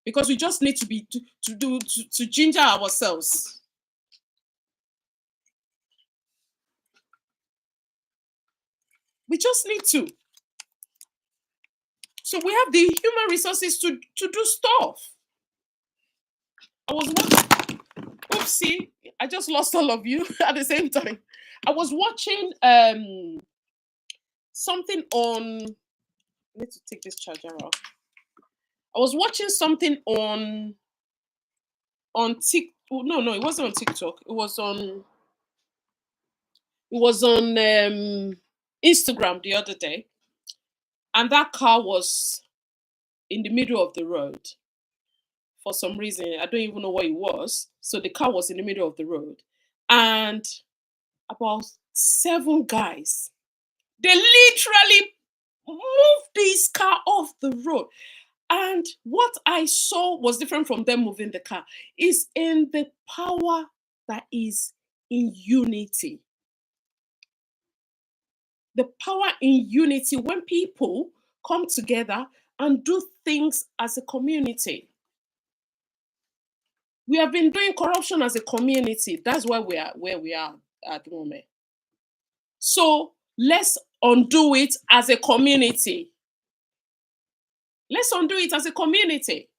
because we just need to ginger ourselves. We just need to. So we have the human resources to do stuff. I was watching. Oopsie, I just lost all of you at the same time. I was watching something on. I need to take this charger off. I was watching something on TikTok. No, it wasn't on TikTok. It was on Instagram the other day, and that car was in the middle of the road for some reason. I don't even know what it was. So the car was in the middle of the road, and about 7 guys, they literally moved this car off the road. And what I saw was different from them moving the car, is in the power that is in unity. The power in unity when people come together and do things as a community. We have been doing corruption as a community. That's why we are where we are at the moment. So let's undo it as a community. Let's undo it as a community.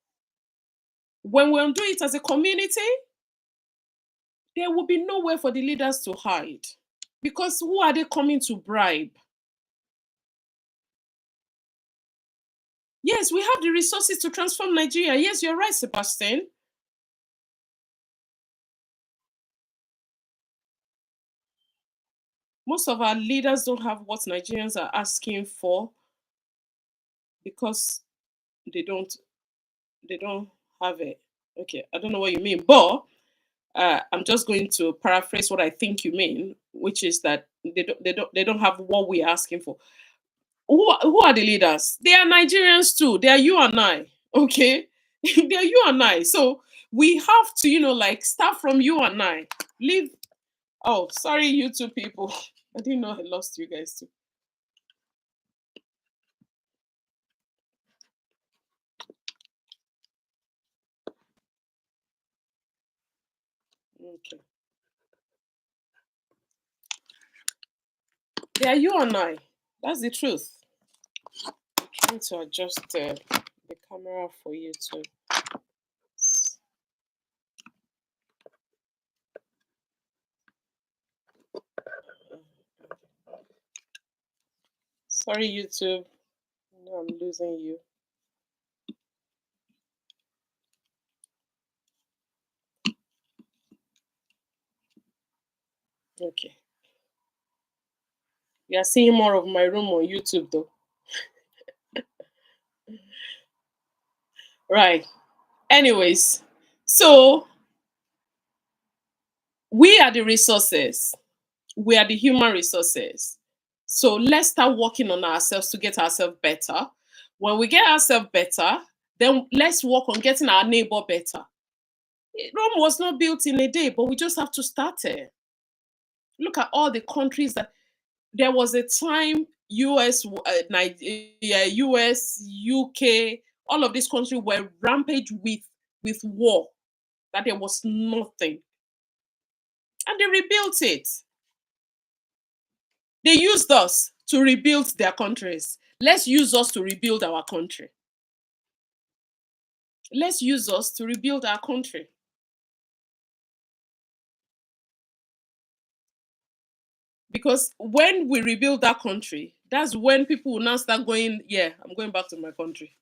When we undo it as a community, there will be nowhere for the leaders to hide. Because who are they coming to bribe? Yes, we have the resources to transform Nigeria. Yes, you're right, Sebastian. Most of our leaders don't have what Nigerians are asking for because they don't have it. Okay, I don't know what you mean, but I'm just going to paraphrase what I think you mean, which is that they don't have what we're asking for. Who are the leaders? They are Nigerians too. They are you and I. Okay, they are you and I. So we have to, like start from you and I. Leave. Oh, sorry, you two people. I didn't know I lost you guys too. Okay. They are you and I. That's the truth. I'm trying to adjust the camera for you too. Sorry, YouTube. No, I'm losing you. Okay. You are seeing more of my room on YouTube though. Right. Anyways, so we are the resources. We are the human resources. So let's start working on ourselves to get ourselves better. When we get ourselves better, then let's work on getting our neighbor better. Rome was not built in a day, but we just have to start it. Look at all the countries that there was a time US, Nigeria, US, UK, all of these countries were rampage with war, that there was nothing. And they rebuilt it. They used us to rebuild their countries. Let's use us to rebuild our country. Let's use us to rebuild our country. Because when we rebuild that country, that's when people will now start going, yeah, I'm going back to my country.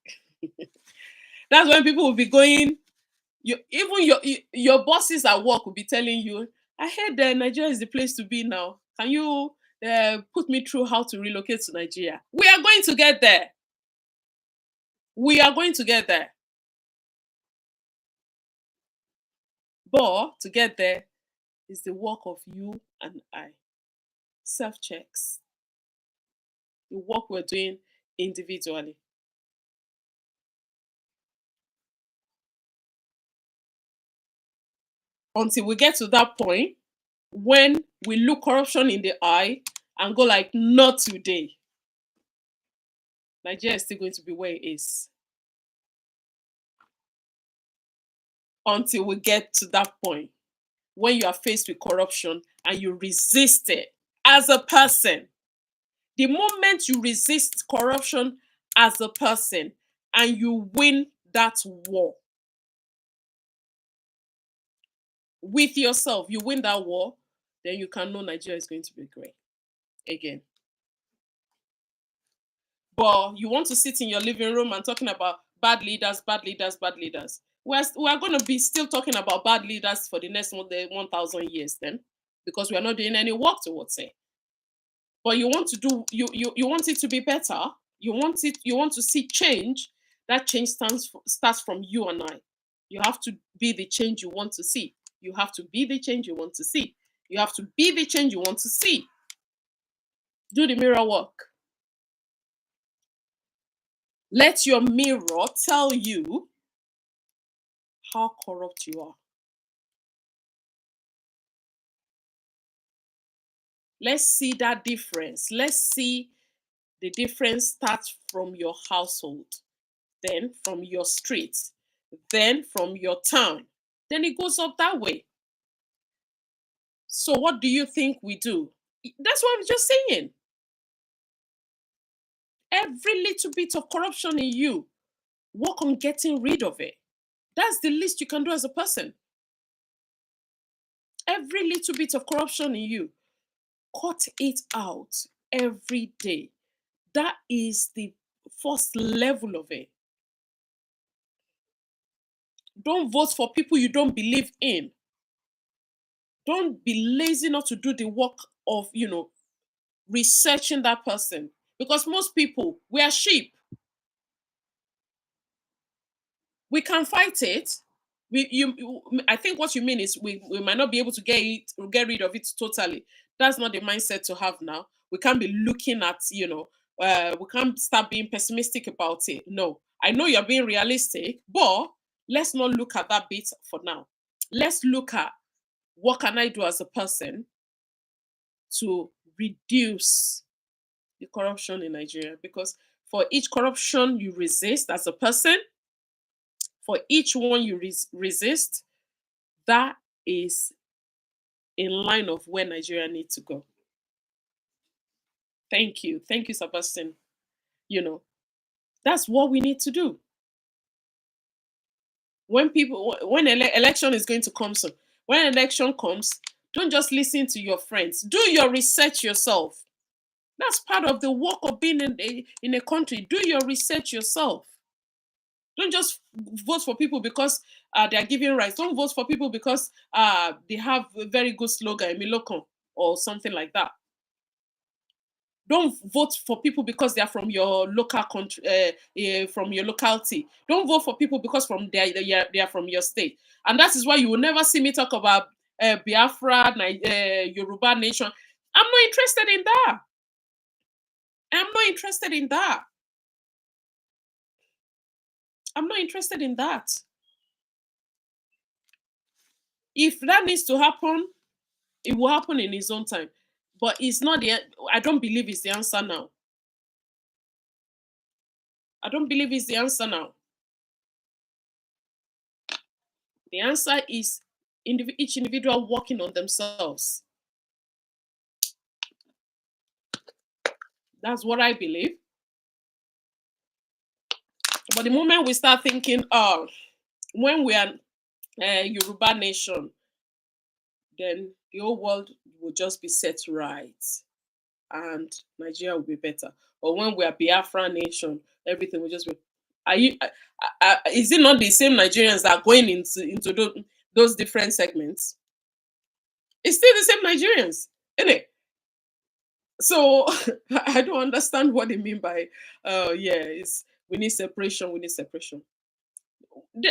That's when people will be going, your bosses at work will be telling you, I heard that Nigeria is the place to be now. Can you put me through how to relocate to Nigeria. We are going to get there. We are going to get there. But to get there is the work of you and I. Self checks. The work we're doing individually. Until we get to that point when we look corruption in the eye and go like, not today. Nigeria is still going to be where it is. Until we get to that point when you are faced with corruption and you resist it as a person. The moment you resist corruption as a person and you win that war with yourself, you win that war, then you can know Nigeria is going to be great again. But you want to sit in your living room and talking about bad leaders, bad leaders, bad leaders. We're going to be still talking about bad leaders for the next 1,000 years then, because we are not doing any work towards it. But you want to do you want it to be better. You want to see change. That change starts from you and I. You have to be the change you want to see. You have to be the change you want to see. You have to be the change you want to see. Do the mirror work. Let your mirror tell you how corrupt you are. Let's see that difference. Let's see the difference starts from your household, then from your street, then from your town. Then it goes up that way. So what do you think we do? That's what I'm just saying. Every little bit of corruption in you, work on getting rid of it. That's the least you can do as a person. Every little bit of corruption in you, cut it out every day. That is the first level of it. Don't vote for people you don't believe in. Don't be lazy not to do the work of, researching that person. Because most people, we are sheep. We can fight it. I think what you mean is we might not be able to get rid of it totally. That's not the mindset to have now. We can't be looking at, we can't start being pessimistic about it. No, I know you're being realistic, but let's not look at that bit for now. Let's look at what can I do as a person to reduce the corruption in Nigeria? Because for each corruption you resist as a person, for each one you resist, that is in line of where Nigeria needs to go. Thank you. Thank you, Sebastian. That's what we need to do. When election is going to come soon, when election comes, don't just listen to your friends. Do your research yourself. That's part of the work of being in a country. Do your research yourself. Don't just vote for people because they are giving rights. Don't vote for people because they have a very good slogan, Milokon, or something like that. Don't vote for people because they are from your local country, from your locality. Don't vote for people because they are from your state. And that is why you will never see me talk about Biafra, Yoruba nation. I'm not interested in that. I'm not interested in that. I'm not interested in that. If that needs to happen, it will happen in its own time. But it's not I don't believe it's the answer now. I don't believe it's the answer now. The answer is each individual working on themselves. That's what I believe. But the moment we start thinking, when we are Yoruba nation, then the whole world will just be set right and Nigeria will be better. Or when we are Biafra nation, everything will just be. Is it not the same Nigerians that are going into those different segments? It's still the same Nigerians, isn't it? So I don't understand what they mean by yeah, it's we need separation, we need separation.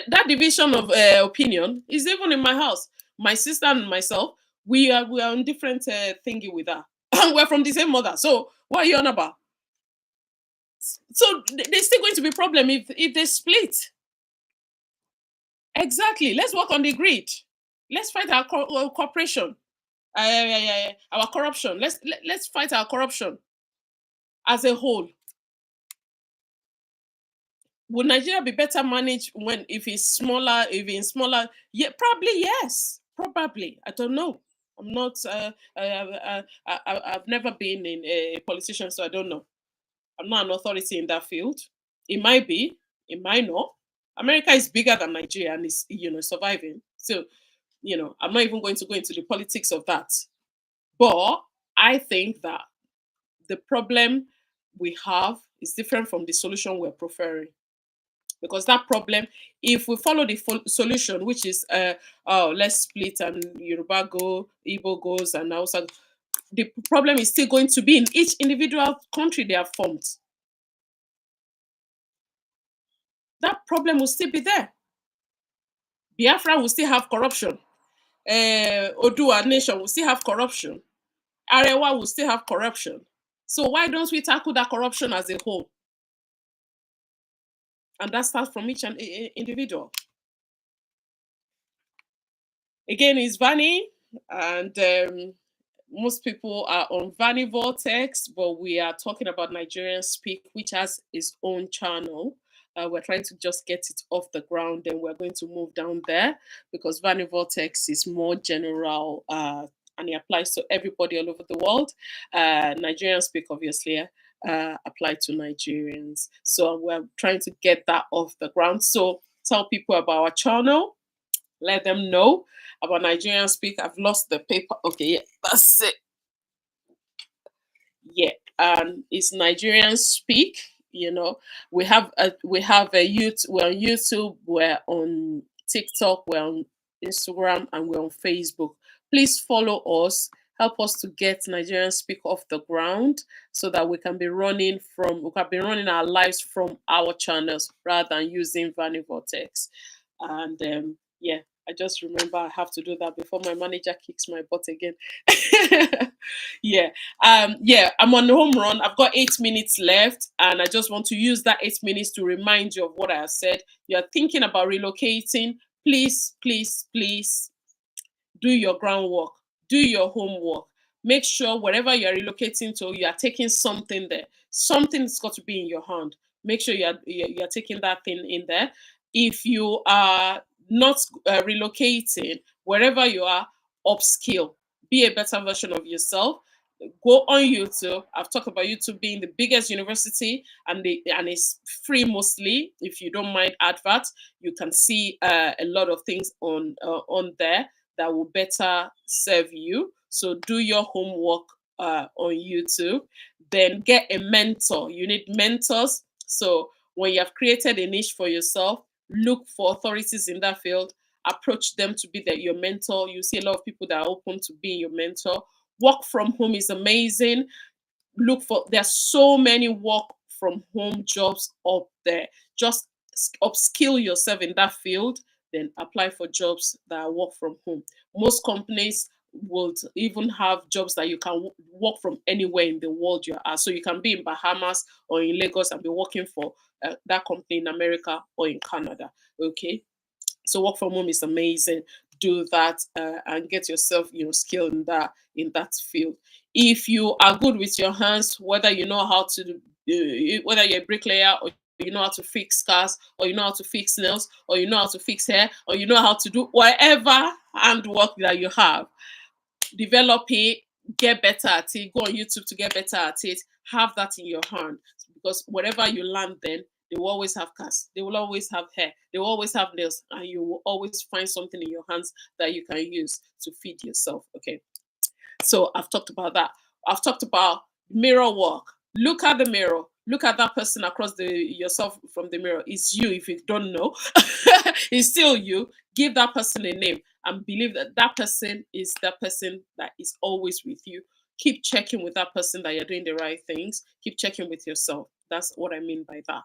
That division of opinion is even in my house. My sister and myself, we are on different thingy with her. And we're from the same mother. So what are you on about? So there's still going to be problem if they split. Exactly. Let's work on the grid. Let's fight our corporation. Our corruption. Let's fight our corruption as a whole. Would Nigeria be better managed when if it's smaller, if it's smaller? Yeah, probably yes. Probably. I don't know. I'm not. I've never been in a politician, so I don't know. I'm not an authority in that field. It might be. It might not. America is bigger than Nigeria and is surviving. So I'm not even going to go into the politics of that. But I think that the problem we have is different from the solution we're preferring. Because that problem, if we follow the solution, which is oh, let's split and Yoruba go, Igbo goes, and also the problem is still going to be in each individual country they have formed. That problem will still be there. Biafra will still have corruption. Odua nation will still have corruption. Arewa will still have corruption. So why don't we tackle that corruption as a whole? And that starts from each and individual. Again, it's Vani, and most people are on Vani Vortex, but we are talking about Nigerian Speak, which has its own channel. We're trying to just get it off the ground, then we're going to move down there because Vani Vortex is more general and it applies to everybody all over the world. Nigerian Speak, obviously, apply to Nigerians. So we're trying to get that off the ground. So tell people about our channel, let them know about Nigerian Speak. I've lost the paper. Okay, yeah, that's it. Yeah, it's Nigerian Speak. We have a YouTube. We're on YouTube. We're on TikTok. We're on Instagram, and we're on Facebook. Please follow us. Help us to get Nigerian Speak off the ground so that we can be running our lives from our channels rather than using Vani Vortex. And yeah, I just remember I have to do that before my manager kicks my butt again. Yeah. Yeah, I'm on the home run. I've got 8 minutes left, and I just want to use that 8 minutes to remind you of what I have said. You're thinking about relocating. Please, please, please do your groundwork, do your homework. Make sure wherever you're relocating to, you are taking something there. Something's got to be in your hand. Make sure you're taking that thing in there. If you are not relocating, wherever you are, upskill. Be a better version of yourself. Go on YouTube. I've talked about YouTube being the biggest university, and it's free mostly. If you don't mind adverts, you can see a lot of things on there that will better serve you. So do your homework on YouTube. Then get a mentor. You need mentors. So when you have created a niche for yourself, look for authorities in that field. Approach them to be your mentor. You see a lot of people that are open to being your mentor. Work from home is amazing. There's so many work from home jobs up there. Just upskill yourself in that field, then apply for jobs that are work from home. Most companies would even have jobs that you can work from anywhere in the world you are. So you can be in Bahamas or in Lagos and be working for that company in America or in Canada. Okay, so work from home is amazing. Do that and get yourself skilled in that field. If you are good with your hands, whether you know how to whether you're a bricklayer, or you know how to fix cars, or you know how to fix nails, or you know how to fix hair, or you know how to do whatever handwork that you have, develop it, get better at it, go on YouTube to get better at it, have that in your hand. Because whatever you learn then, they will always have cars, they will always have hair, they will always have nails, and you will always find something in your hands that you can use to feed yourself. Okay. So I've talked about that. I've talked about mirror work. Look at the mirror. Look at that person across yourself from the mirror. It's you. If you don't know, it's still you. Give that person a name and believe that that person is that person that is always with you. keep checking with that person that you're doing the right things. Keep checking with yourself. That's what I mean by that.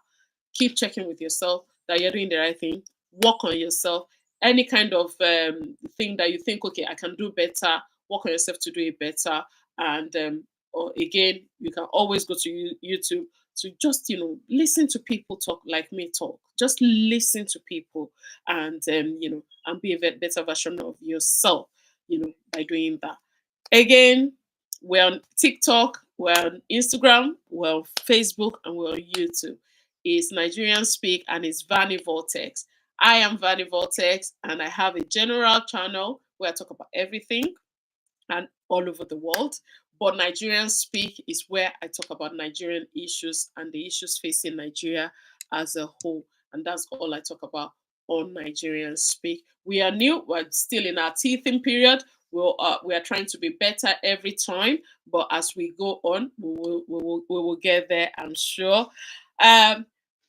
Keep checking with yourself that you're doing the right thing. Work on yourself. Any kind of thing that you think, okay, I can do better, work on yourself to do it better. And or again, you can always go to YouTube to just, listen to people talk like me talk. Just listen to people and, and be a better version of yourself, by doing that. Again, we're on TikTok, we're on Instagram, we're on Facebook, and we're on YouTube. It's Nigerian Speak and it's Vanny Vortex. I am Vanny Vortex and I have a general channel where I talk about everything and all over the world. But Nigerian Speak is where I talk about Nigerian issues and the issues facing Nigeria as a whole. And that's all I talk about on Nigerian Speak. We are new, we're still in our teething period. We are trying to be better every time, but as we go on, we will get there, I'm sure. Um,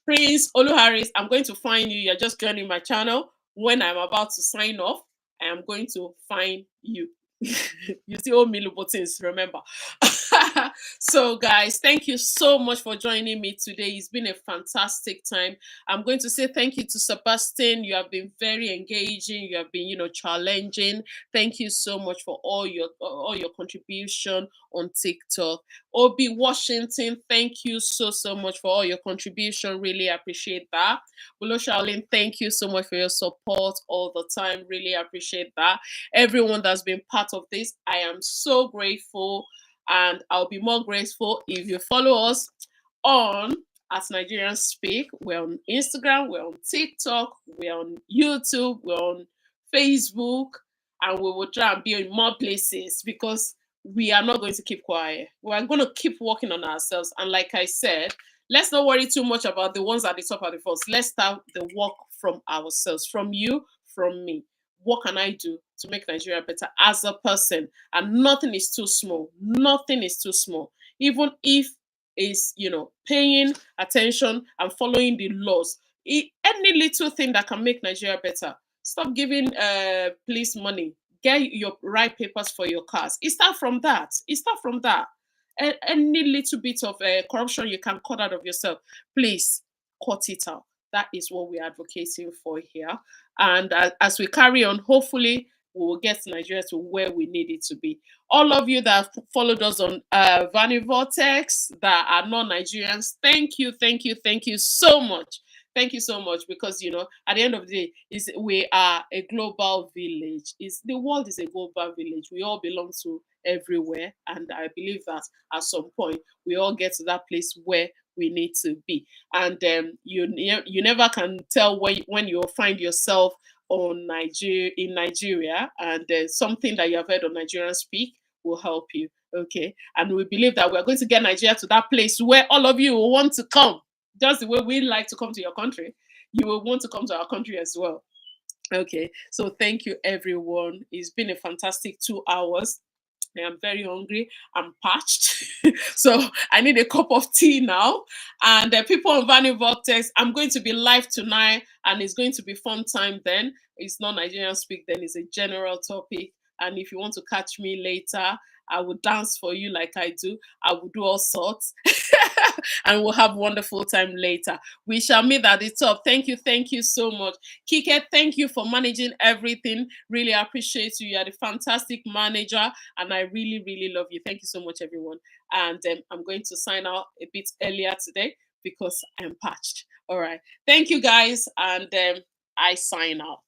Prince Oluharis, I'm going to find you. You're just joining my channel. When I'm about to sign off, I am going to find you. You see all Milu buttons, remember. So guys, thank you so much for joining me today. It's been a fantastic time. I'm going to say thank you to Sebastian. You have been very engaging. You have been, challenging. Thank you so much for all your contribution on TikTok. Obi Washington, thank you so much for all your contribution. Really appreciate that. Bulo Shaolin, thank you so much for your support all the time. Really appreciate that. Everyone that's been part of this, I am so grateful, and I'll be more grateful if you follow us on at Nigerian Speak. We're on Instagram, we're on TikTok, we're on YouTube, we're on Facebook, and we will try and be in more places because we are not going to keep quiet. We are going to keep working on ourselves. And like I said, let's not worry too much about the ones at the top of the first. Let's start the work from ourselves, from you, from me. What can I do to make Nigeria better as a person? And nothing is too small. Nothing is too small. Even if it's, paying attention and following the laws. Any little thing that can make Nigeria better. Stop giving police money. Get your right papers for your cars. It start from that. Any little bit of corruption you can cut out of yourself, please cut it out. That is what we're advocating for here. And as we carry on, hopefully, we will get Nigeria to where we need it to be. All of you that followed us on Vanny Vortex, that are non-Nigerians, thank you so much. Thank you so much because at the end of the day, we are a global village. The world is a global village. We all belong to everywhere, and I believe that at some point we all get to that place where we need to be. And you never can tell when you find yourself in Nigeria, and something that you have heard on Nigerian Speak will help you. Okay, and we believe that we're going to get Nigeria to that place where all of you will want to come. Just the way we like to come to your country, you will want to come to our country as well. Okay, so thank you, everyone. It's been a fantastic 2 hours. I am very hungry. I'm parched. So I need a cup of tea now. And people on Vanny Vortex, I'm going to be live tonight and it's going to be fun time then. It's not Nigerian Speak then, it's a general topic. And if you want to catch me later, I will dance for you like I do. I will do all sorts. And we'll have wonderful time later. We shall meet at the top. Thank you so much. Kike, thank you for managing everything. Really appreciate you. You are a fantastic manager, and I really love you. Thank you so much, everyone. And I'm going to sign out a bit earlier today because I'm patched. All right. Thank you, guys, and I sign out.